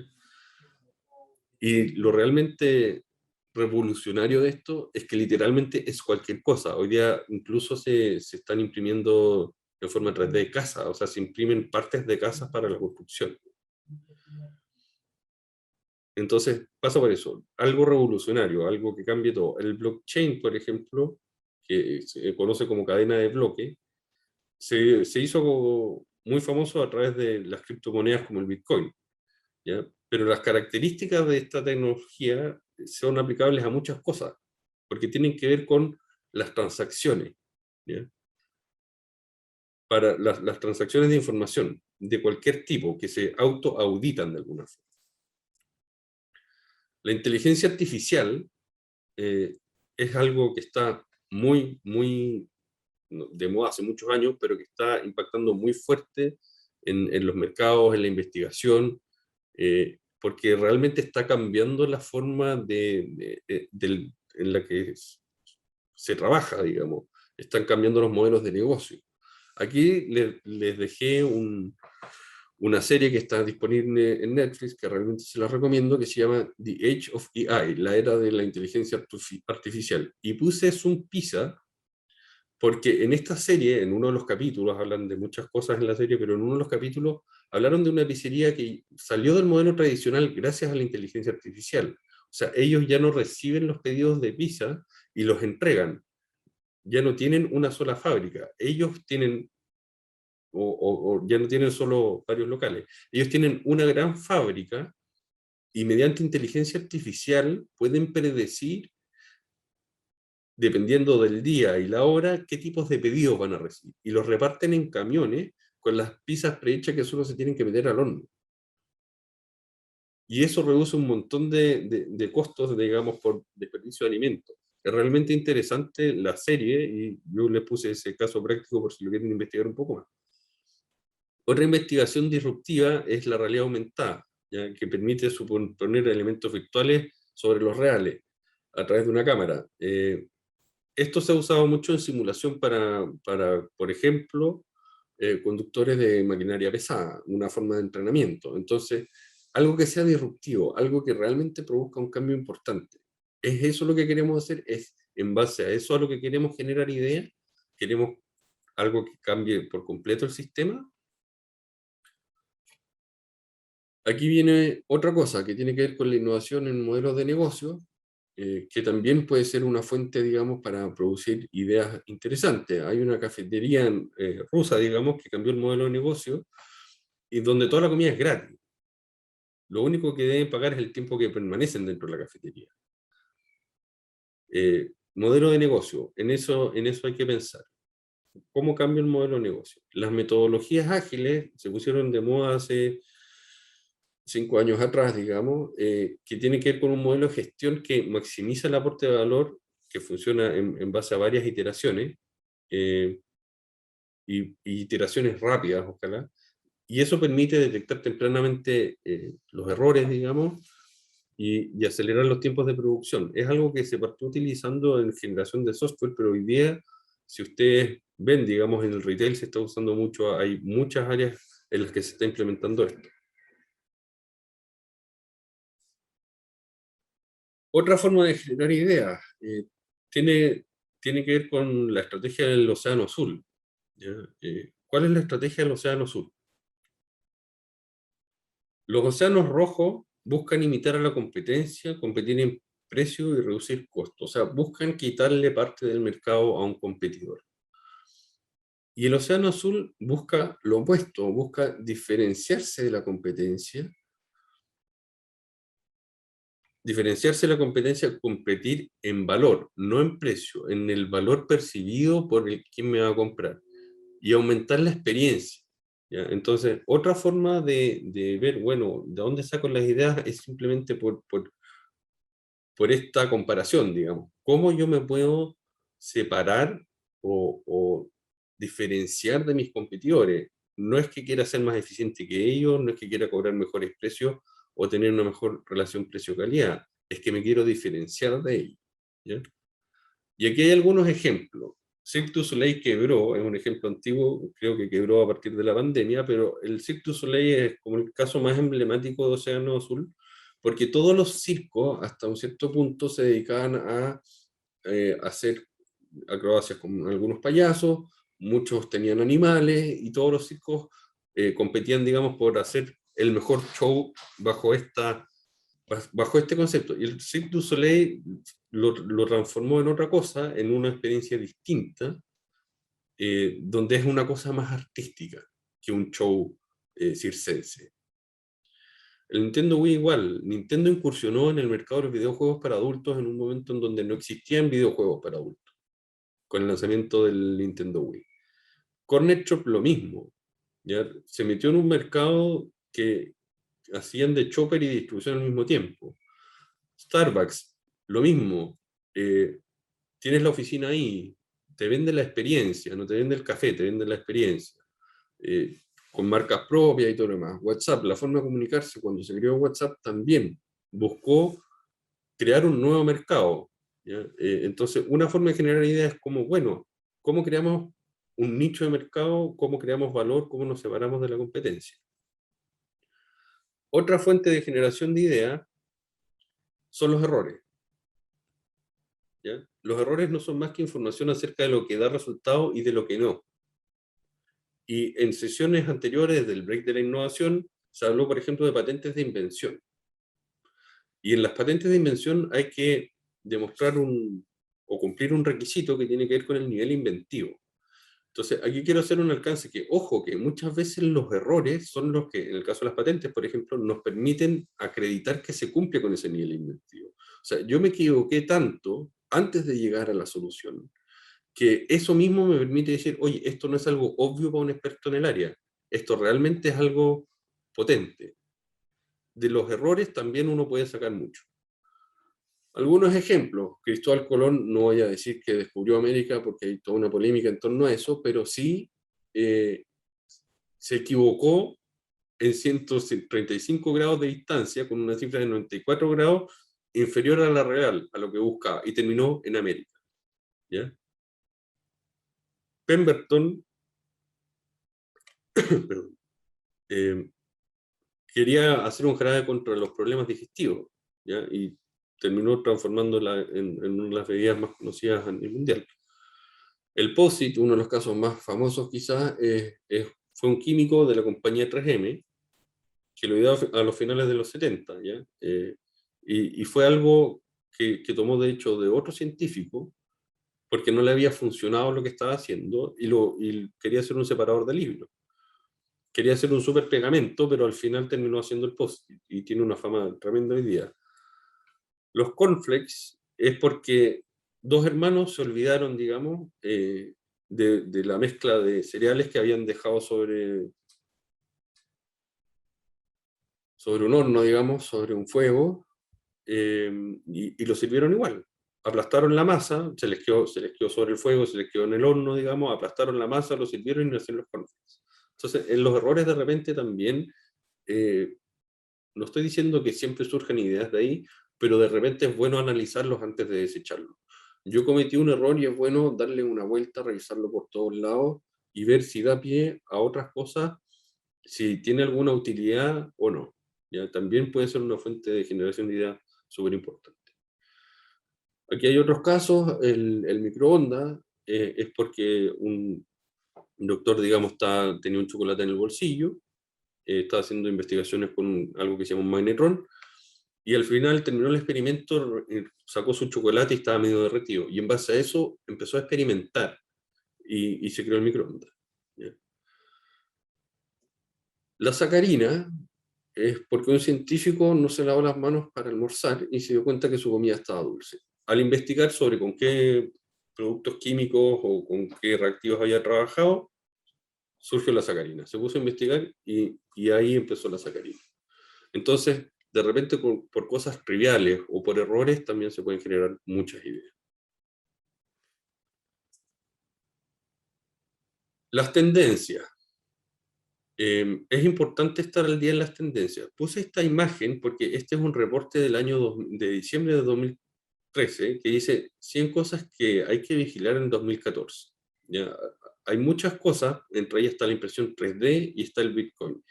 Y lo realmente revolucionario de esto es que literalmente es cualquier cosa. Hoy día incluso se están imprimiendo en forma 3D de casas, o sea, se imprimen partes de casas para la construcción. Entonces, pasa por eso, algo revolucionario, algo que cambie todo. El blockchain, por ejemplo, que se conoce como cadena de bloque, se hizo muy famoso a través de las criptomonedas como el Bitcoin, ¿ya? Pero las características de esta tecnología son aplicables a muchas cosas, porque tienen que ver con las transacciones, ¿ya? Para las transacciones de información de cualquier tipo que se autoauditan de alguna forma. La inteligencia artificial es algo que está muy de moda hace muchos años, pero que está impactando muy fuerte en los mercados, en la investigación, porque realmente está cambiando la forma en la que se trabaja, digamos. Están cambiando los modelos de negocio. Aquí les dejé una serie que está disponible en Netflix, que realmente se la recomiendo, que se llama The Age of AI, la era de la inteligencia artificial. Y puse Zoom Pizza porque en esta serie, en uno de los capítulos, hablan de muchas cosas en la serie, pero en uno de los capítulos hablaron de una pizzería que salió del modelo tradicional gracias a la inteligencia artificial. O sea, ellos ya no reciben los pedidos de pizza y los entregan. Ya no tienen una sola fábrica. Ellos tienen, o ya no tienen solo varios locales. Ellos tienen una gran fábrica y mediante inteligencia artificial pueden predecir, dependiendo del día y la hora, qué tipos de pedidos van a recibir. Y los reparten en camiones con las pizzas prehechas que solo se tienen que meter al horno. Y eso reduce un montón de costos, digamos, por desperdicio de alimentos. Es realmente interesante la serie y yo les puse ese caso práctico por si lo quieren investigar un poco más. Otra investigación disruptiva es la realidad aumentada, ¿ya? Que permite poner elementos virtuales sobre los reales a través de una cámara. Esto se ha usado mucho en simulación para por ejemplo, conductores de maquinaria pesada, una forma de entrenamiento. Entonces, algo que sea disruptivo, algo que realmente produzca un cambio importante. ¿Es eso lo que queremos hacer? ¿Es en base a eso a lo que queremos generar ideas? ¿Queremos algo que cambie por completo el sistema? Aquí viene otra cosa que tiene que ver con la innovación en modelos de negocio, que también puede ser una fuente, digamos, para producir ideas interesantes. Hay una cafetería rusa, digamos, que cambió el modelo de negocio y donde toda la comida es gratis. Lo único que deben pagar es el tiempo que permanecen dentro de la cafetería. Modelo de negocio, en eso hay que pensar. ¿Cómo cambia el modelo de negocio? Las metodologías ágiles se pusieron de moda hace 5 años atrás, digamos, que tiene que ver con un modelo de gestión que maximiza el aporte de valor, que funciona en base a varias iteraciones, eh, y iteraciones rápidas, ojalá, y eso permite detectar tempranamente los errores, digamos, y acelerar los tiempos de producción. Es algo que se partió utilizando en generación de software, pero hoy día, si ustedes ven, digamos, en el retail se está usando mucho, hay muchas áreas en las que se está implementando esto. Otra forma de generar ideas tiene que ver con la estrategia del Océano Azul, ¿ya? ¿Cuál es la estrategia del Océano Azul? Los océanos rojos buscan imitar a la competencia, competir en precio y reducir costos. O sea, buscan quitarle parte del mercado a un competidor. Y el océano azul busca lo opuesto, busca diferenciarse de la competencia, competir en valor, no en precio, en el valor percibido por el quien me va a comprar y aumentar la experiencia. ¿Ya? Entonces, otra forma de ver, bueno, de dónde saco las ideas es simplemente por esta comparación, digamos. ¿Cómo yo me puedo separar o diferenciar de mis competidores? No es que quiera ser más eficiente que ellos, no es que quiera cobrar mejores precios o tener una mejor relación precio-calidad, es que me quiero diferenciar de ellos, ¿ya? Y aquí hay algunos ejemplos. Cirque du Soleil quebró, es un ejemplo antiguo, creo que quebró a partir de la pandemia, pero el Cirque du Soleil es como el caso más emblemático de Océano Azul, porque todos los circos, hasta un cierto punto, se dedicaban a hacer acrobacias con algunos payasos, muchos tenían animales, y todos los circos competían, digamos, por hacer el mejor show bajo este concepto. Y el Cirque du Soleil lo transformó en otra cosa, en una experiencia distinta, donde es una cosa más artística que un show circense. El Nintendo Wii igual, Nintendo incursionó en el mercado de los videojuegos para adultos en un momento en donde no existían videojuegos para adultos, con el lanzamiento del Nintendo Wii. Corner Shop lo mismo, ¿ya? Se metió en un mercado que hacían de chopper y distribución al mismo tiempo. Starbucks, lo mismo, tienes la oficina ahí, te vende la experiencia, no te vende el café, te vende la experiencia, con marcas propias y todo lo demás. WhatsApp, la forma de comunicarse cuando se creó WhatsApp también buscó crear un nuevo mercado, ¿ya? Entonces, una forma de generar ideas es como, bueno, ¿cómo creamos un nicho de mercado? ¿Cómo creamos valor? ¿Cómo nos separamos de la competencia? Otra fuente de generación de ideas son los errores, ¿ya? Los errores no son más que información acerca de lo que da resultado y de lo que no. Y en sesiones anteriores del break de la innovación se habló, por ejemplo, de patentes de invención. Y en las patentes de invención hay que demostrar o cumplir un requisito que tiene que ver con el nivel inventivo. Entonces, aquí quiero hacer un alcance que, ojo, que muchas veces los errores son los que, en el caso de las patentes, por ejemplo, nos permiten acreditar que se cumple con ese nivel inventivo. O sea, yo me equivoqué tanto antes de llegar a la solución, que eso mismo me permite decir, oye, esto no es algo obvio para un experto en el área, esto realmente es algo potente. De los errores también uno puede sacar mucho. Algunos ejemplos, Cristóbal Colón, no voy a decir que descubrió América porque hay toda una polémica en torno a eso, pero sí eh, se equivocó en 135 grados de distancia con una cifra de 94 grados inferior a la real, a lo que buscaba, y terminó en América, ¿ya? Pemberton perdón, eh, quería hacer un jarabe contra los problemas digestivos, ¿ya? Y terminó transformándola en una de las bebidas más conocidas a nivel mundial. El POSIT, uno de los casos más famosos quizás, fue un químico de la compañía 3M, que lo dio a los finales de los 70, ¿ya? Y fue algo que tomó de hecho de otro científico, porque no le había funcionado lo que estaba haciendo, y quería hacer un separador de libros. Quería hacer un super pegamento, pero al final terminó haciendo el POSIT, y tiene una fama tremenda hoy día. Los cornflakes es porque dos hermanos se olvidaron, digamos, de la mezcla de cereales que habían dejado sobre un horno, digamos, sobre un fuego, y lo sirvieron igual. Aplastaron la masa, se les quedó sobre el fuego, se les quedó en el horno, digamos, aplastaron la masa, lo sirvieron y no hicieron los cornflakes. Entonces, en los errores de repente también, eh, no estoy diciendo que siempre surjan ideas de ahí, pero de repente es bueno analizarlos antes de desecharlos. Yo cometí un error y es bueno darle una vuelta, revisarlo por todos lados y ver si da pie a otras cosas, si tiene alguna utilidad o no. ¿Ya? También puede ser una fuente de generación de ideas súper importante. Aquí hay otros casos, el microondas, es porque un doctor, digamos, tenía un chocolate en el bolsillo, estaba haciendo investigaciones con algo que se llama un magnetron, y al final terminó el experimento, sacó su chocolate y estaba medio derretido. Y en base a eso empezó a experimentar y se creó el microondas. ¿Ya? La sacarina es porque un científico no se lavó las manos para almorzar y se dio cuenta que su comida estaba dulce. Al investigar sobre con qué productos químicos o con qué reactivos había trabajado, surgió la sacarina. Se puso a investigar y ahí empezó la sacarina. Entonces, de repente, por cosas triviales o por errores, también se pueden generar muchas ideas. Las tendencias. Es importante estar al día en las tendencias. Puse esta imagen porque este es un reporte del de diciembre de 2013 que dice 100 cosas que hay que vigilar en 2014. ¿ya? Hay muchas cosas, entre ellas está la impresión 3D y está el Bitcoin,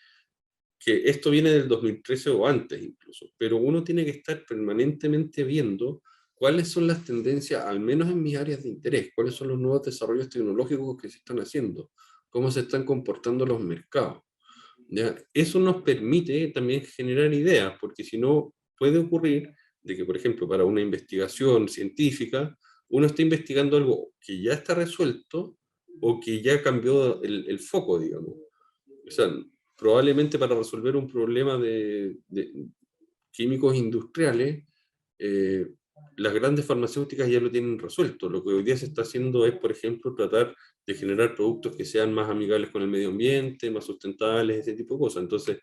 que esto viene del 2013 o antes incluso, pero uno tiene que estar permanentemente viendo cuáles son las tendencias, al menos en mis áreas de interés, cuáles son los nuevos desarrollos tecnológicos que se están haciendo, cómo se están comportando los mercados. ¿Ya? Eso nos permite también generar ideas, porque si no puede ocurrir de que, por ejemplo, para una investigación científica, uno está investigando algo que ya está resuelto o que ya cambió el foco, digamos. O sea, probablemente para resolver un problema de químicos industriales, eh, las grandes farmacéuticas ya lo tienen resuelto. Lo que hoy día se está haciendo es, por ejemplo, tratar de generar productos que sean más amigables con el medio ambiente, más sustentables, ese tipo de cosas. Entonces,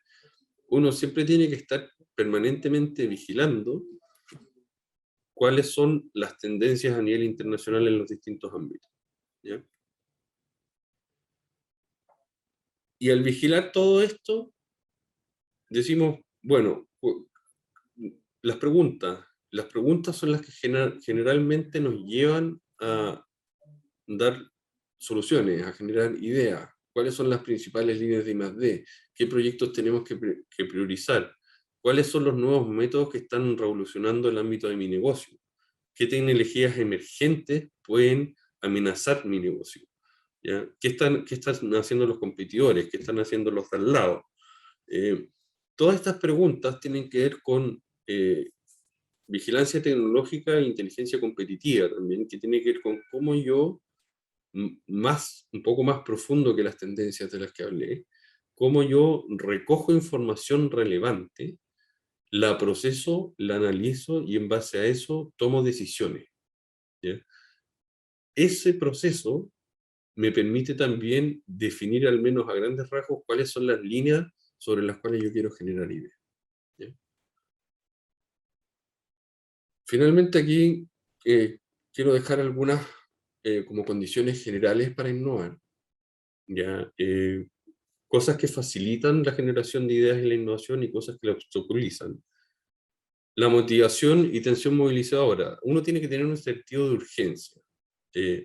uno siempre tiene que estar permanentemente vigilando cuáles son las tendencias a nivel internacional en los distintos ámbitos. ¿Ya? Y al vigilar todo esto, decimos, bueno, las preguntas son las que generalmente nos llevan a dar soluciones, a generar ideas. ¿Cuáles son las principales líneas de I+D? ¿Qué proyectos tenemos que priorizar? ¿Cuáles son los nuevos métodos que están revolucionando el ámbito de mi negocio? ¿Qué tecnologías emergentes pueden amenazar mi negocio? ¿Ya? ¿Qué están haciendo los competidores? ¿Qué están haciendo los de al lado? Todas estas preguntas tienen que ver con vigilancia tecnológica e inteligencia competitiva también, que tiene que ver con cómo yo, un poco más profundo que las tendencias de las que hablé, cómo yo recojo información relevante, la proceso, la analizo y en base a eso tomo decisiones. ¿Ya? Ese proceso me permite también definir al menos a grandes rasgos cuáles son las líneas sobre las cuales yo quiero generar ideas. ¿Ya? Finalmente aquí quiero dejar algunas como condiciones generales para innovar, ¿ya? Cosas que facilitan la generación de ideas y la innovación y cosas que la obstaculizan. La motivación y tensión movilizadora. Uno tiene que tener un sentido de urgencia,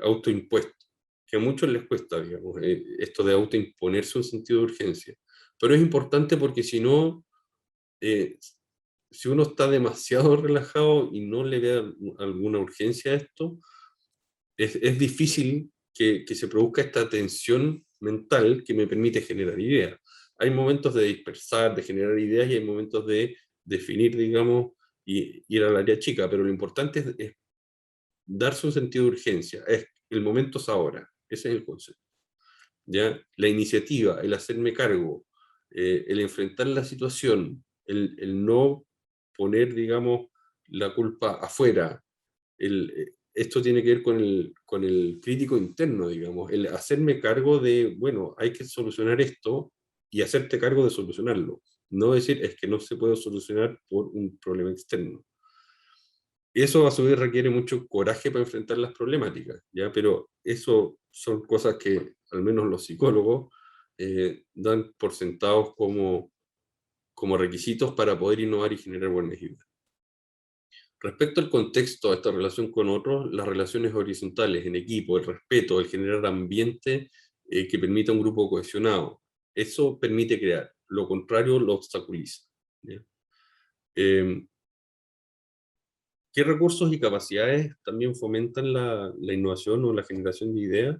autoimpuesto, que a muchos les cuesta, digamos, esto de autoimponerse un sentido de urgencia. Pero es importante porque si no, eh, si uno está demasiado relajado y no le ve alguna urgencia a esto, es difícil que se produzca esta tensión mental que me permite generar ideas. Hay momentos de dispersar, de generar ideas y hay momentos de definir, digamos, y ir al área chica, pero lo importante es darse un sentido de urgencia, es el momento es ahora, ese es el concepto. ¿Ya? La iniciativa, el hacerme cargo, el enfrentar la situación, el no poner, digamos, la culpa afuera, esto tiene que ver con el crítico interno, digamos, el hacerme cargo de, bueno, hay que solucionar esto y hacerte cargo de solucionarlo. No decir, es que no se puede solucionar por un problema externo. Eso a su vez requiere mucho coraje para enfrentar las problemáticas, ¿ya? Pero eso son cosas que al menos los psicólogos dan por sentados como requisitos para poder innovar y generar buenas ideas. Respecto al contexto de esta relación con otros, las relaciones horizontales en equipo, el respeto, el generar ambiente que permita un grupo cohesionado, eso permite crear, lo contrario lo obstaculiza. ¿Ya? Eh, ¿Qué recursos y capacidades también fomentan la innovación o la generación de ideas?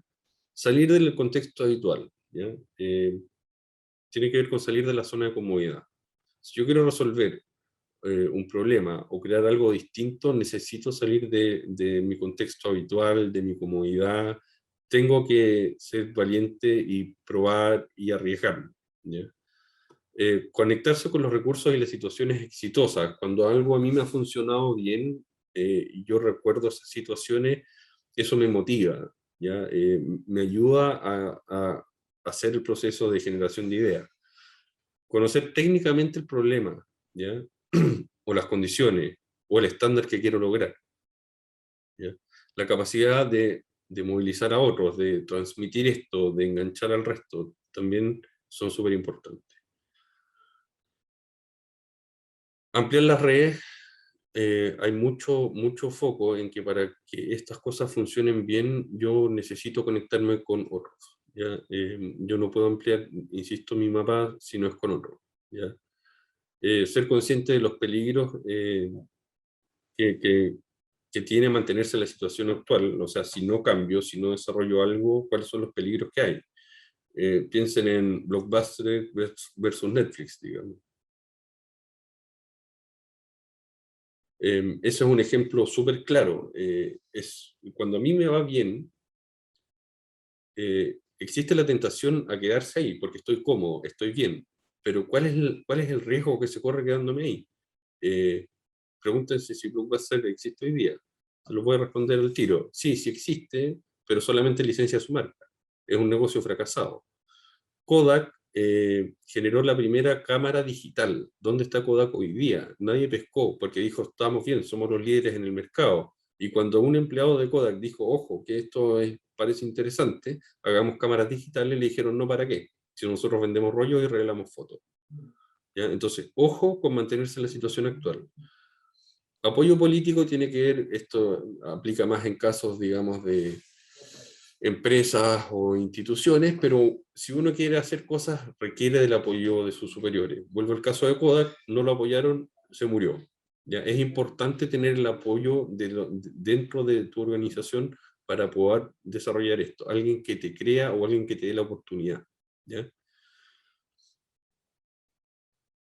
Salir del contexto habitual. ¿Ya? Tiene que ver con salir de la zona de comodidad. Si yo quiero resolver un problema o crear algo distinto, necesito salir de mi contexto habitual, de mi comodidad. Tengo que ser valiente y probar y arriesgar. ¿Ya? Conectarse con los recursos y las situaciones exitosas. Cuando algo a mí me ha funcionado bien y yo recuerdo esas situaciones, eso me motiva, ¿ya? Me ayuda a hacer el proceso de generación de ideas. Conocer técnicamente el problema, ¿ya? O las condiciones, o el estándar que quiero lograr. ¿Ya? La capacidad de movilizar a otros, de transmitir esto, de enganchar al resto, también son súper importantes. Ampliar las redes hay mucho foco en que para que estas cosas funcionen bien, yo necesito conectarme con otros. ¿Ya? Yo no puedo ampliar, insisto, mi mapa si no es con otro. ¿Ya? Ser consciente de los peligros que, que, que tiene mantenerse la situación actual. O sea, si no cambio, si no desarrollo algo, ¿cuáles son los peligros que hay? Piensen en Blockbuster versus Netflix, digamos. Ese es un ejemplo súper claro. Cuando a mí me va bien, existe la tentación a quedarse ahí, porque estoy cómodo, estoy bien. Pero ¿cuál es el riesgo que se corre quedándome ahí? Eh, Pregúntense si Blockbuster existe hoy día. Se lo voy a responder al tiro. Sí, sí existe, pero solamente licencia su marca. Es un negocio fracasado. Kodak generó la primera cámara digital. ¿Dónde está Kodak hoy día? Nadie pescó porque dijo, estamos bien, somos los líderes en el mercado. Y cuando un empleado de Kodak dijo, ojo, que parece interesante, hagamos cámaras digitales, le dijeron, no, ¿para qué? Si nosotros vendemos rollos y revelamos fotos. ¿Ya? Entonces, ojo con mantenerse en la situación actual. Apoyo político tiene que ver, esto aplica más en casos, digamos, de empresas o instituciones, pero si uno quiere hacer cosas, requiere del apoyo de sus superiores. Vuelvo al caso de Kodak, no lo apoyaron, se murió. ¿Ya? Es importante tener el apoyo dentro de tu organización para poder desarrollar esto. Alguien que te crea o alguien que te dé la oportunidad. ¿Ya?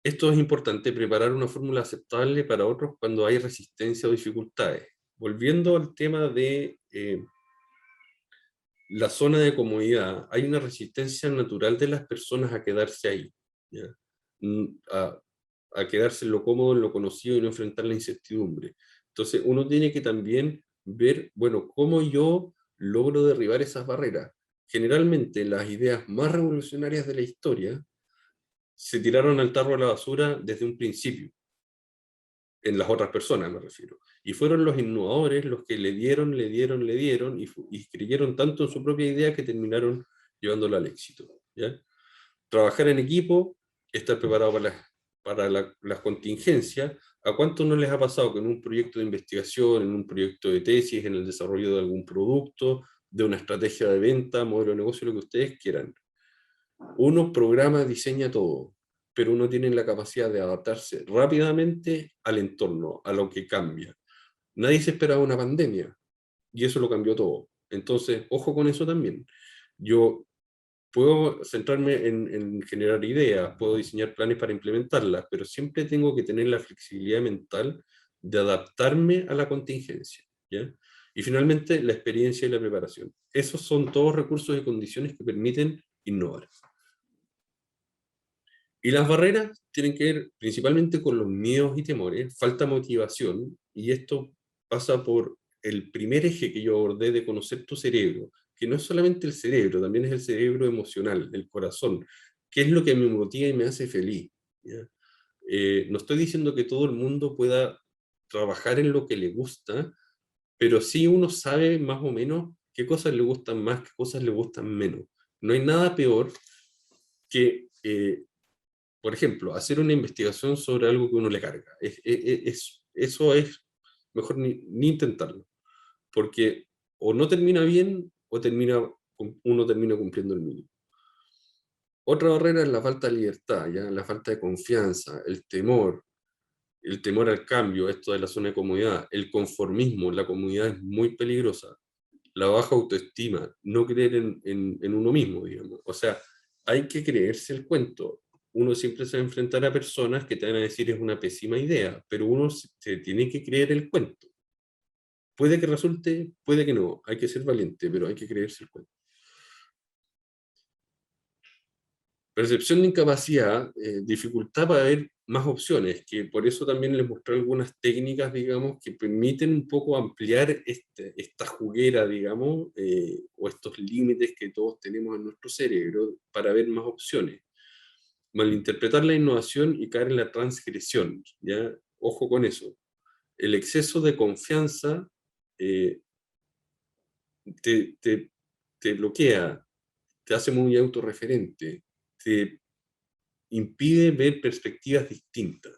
Esto es importante, preparar una fórmula aceptable para otros cuando hay resistencia o dificultades. Volviendo al tema de la zona de comodidad, hay una resistencia natural de las personas a quedarse ahí, ¿ya? A, a quedarse en lo cómodo, en lo conocido y no enfrentar la incertidumbre. Entonces, uno tiene que también ver, bueno, cómo yo logro derribar esas barreras. Generalmente, las ideas más revolucionarias de la historia se tiraron al tarro a la basura desde un principio, en las otras personas me refiero. Y fueron los innovadores los que le dieron y creyeron tanto en su propia idea que terminaron llevándola al éxito. ¿Ya? Trabajar en equipo, estar preparado para las contingencias. ¿A cuántos no les ha pasado que en un proyecto de investigación, en un proyecto de tesis, en el desarrollo de algún producto, de una estrategia de venta, modelo de negocio, lo que ustedes quieran, uno programa, diseña todo, pero uno tiene la capacidad de adaptarse rápidamente al entorno, a lo que cambia? Nadie se esperaba una pandemia y eso lo cambió todo. Entonces, ojo con eso también. Yo puedo centrarme en generar ideas, puedo diseñar planes para implementarlas, pero siempre tengo que tener la flexibilidad mental de adaptarme a la contingencia, ¿ya? Y finalmente, la experiencia y la preparación. Esos son todos recursos y condiciones que permiten innovar. Y las barreras tienen que ver principalmente con los miedos y temores, falta motivación, y esto pasa por el primer eje que yo abordé de conocer tu cerebro, que no es solamente el cerebro, también es el cerebro emocional, el corazón, qué es lo que me motiva y me hace feliz. ¿Ya? No estoy diciendo que todo el mundo pueda trabajar en lo que le gusta, pero sí uno sabe más o menos qué cosas le gustan más, qué cosas le gustan menos. No hay nada peor que por ejemplo, hacer una investigación sobre algo que uno le carga. Eso es mejor ni intentarlo, porque o no termina bien o uno termina cumpliendo el mínimo. Otra barrera es la falta de libertad, ¿ya? La falta de confianza, el temor al cambio, esto de la zona de comodidad, el conformismo, la comodidad es muy peligrosa, la baja autoestima, no creer en uno mismo, digamos. O sea, hay que creerse el cuento. Uno siempre se va a enfrentar a personas que te van a decir es una pésima idea, pero uno se tiene que creer el cuento. Puede que resulte, puede que no. Hay que ser valiente, pero hay que creerse el cuento. Percepción de incapacidad, dificultad para ver más opciones, que por eso también les mostré algunas técnicas, digamos, que permiten un poco ampliar esta juguera, digamos, o estos límites que todos tenemos en nuestro cerebro para ver más opciones. Malinterpretar la innovación y caer en la transgresión, ¿ya? Ojo con eso. El exceso de confianza eh, te, te, te bloquea, te hace muy autorreferente, te impide ver perspectivas distintas.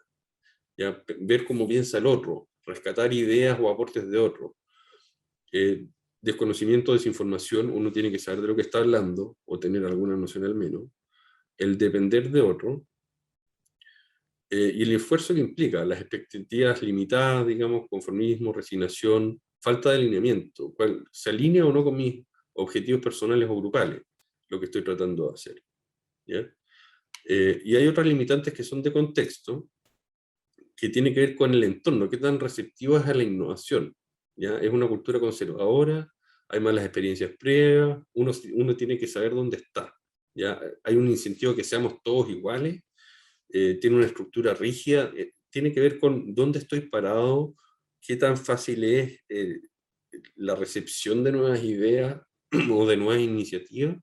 ¿ya? Ver cómo piensa el otro, rescatar ideas o aportes de otro. Desconocimiento, desinformación, uno tiene que saber de lo que está hablando, o tener alguna noción al menos. El depender de otro, y el esfuerzo que implica, las expectativas limitadas, digamos, conformismo, resignación, falta de alineamiento, cuál se alinea o no con mis objetivos personales o grupales, lo que estoy tratando de hacer, ¿ya? Y hay otras limitantes que son de contexto, que tiene que ver con el entorno, qué tan receptivo es a la innovación, ¿ya? Es una cultura conservadora, hay malas experiencias previas, uno tiene que saber dónde está, ¿ya? Hay un incentivo a que seamos todos iguales, tiene una estructura rígida, tiene que ver con dónde estoy parado, qué tan fácil es la recepción de nuevas ideas o de nuevas iniciativas,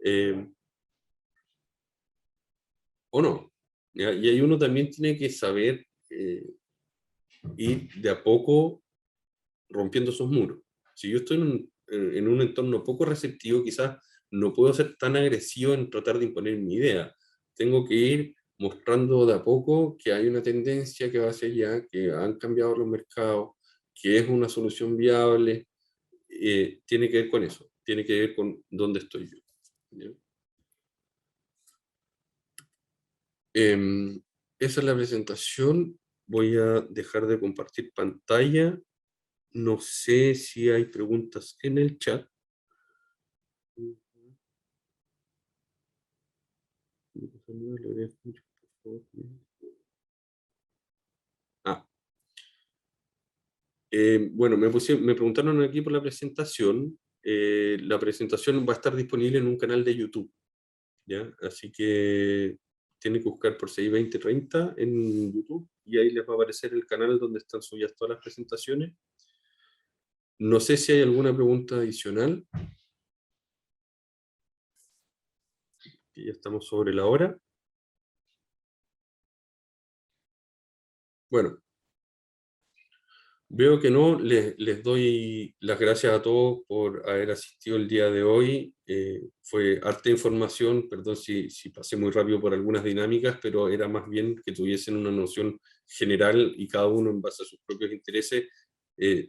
eh, o no, ¿ya? Y ahí uno también tiene que saber ir de a poco rompiendo esos muros. Si yo estoy en un entorno poco receptivo, quizás no puedo ser tan agresivo en tratar de imponer mi idea. Tengo que ir mostrando de a poco que hay una tendencia que va hacia allá, que han cambiado los mercados, que es una solución viable. Tiene que ver con eso, tiene que ver con dónde estoy yo, ¿ya? Em, Esa es la presentación. Voy a dejar de compartir pantalla. No sé si hay preguntas en el chat. Ah, bueno, me preguntaron aquí por la presentación. La presentación va a estar disponible en un canal de YouTube, ¿ya? Así que tienen que buscar por 62030 en YouTube y ahí les va a aparecer el canal donde están subidas todas las presentaciones. No sé si hay alguna pregunta adicional, que ya estamos sobre la hora. Bueno, veo que no, les doy las gracias a todos por haber asistido el día de hoy. Fue harta información, perdón si pasé muy rápido por algunas dinámicas, pero era más bien que tuviesen una noción general y cada uno en base a sus propios intereses.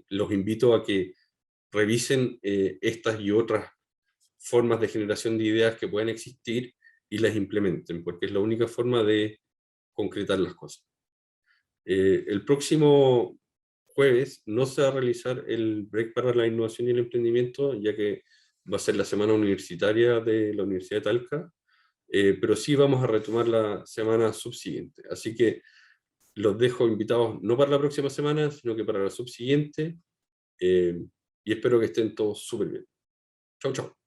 Los invito a que revisen estas y otras formas de generación de ideas que pueden existir y las implementen, porque es la única forma de concretar las cosas. El próximo jueves no se va a realizar el break para la innovación y el emprendimiento, ya que va a ser la semana universitaria de la Universidad de Talca, pero sí vamos a retomar la semana subsiguiente. Así que los dejo invitados no para la próxima semana, sino que para la subsiguiente, y espero que estén todos súper bien. Chau, chau.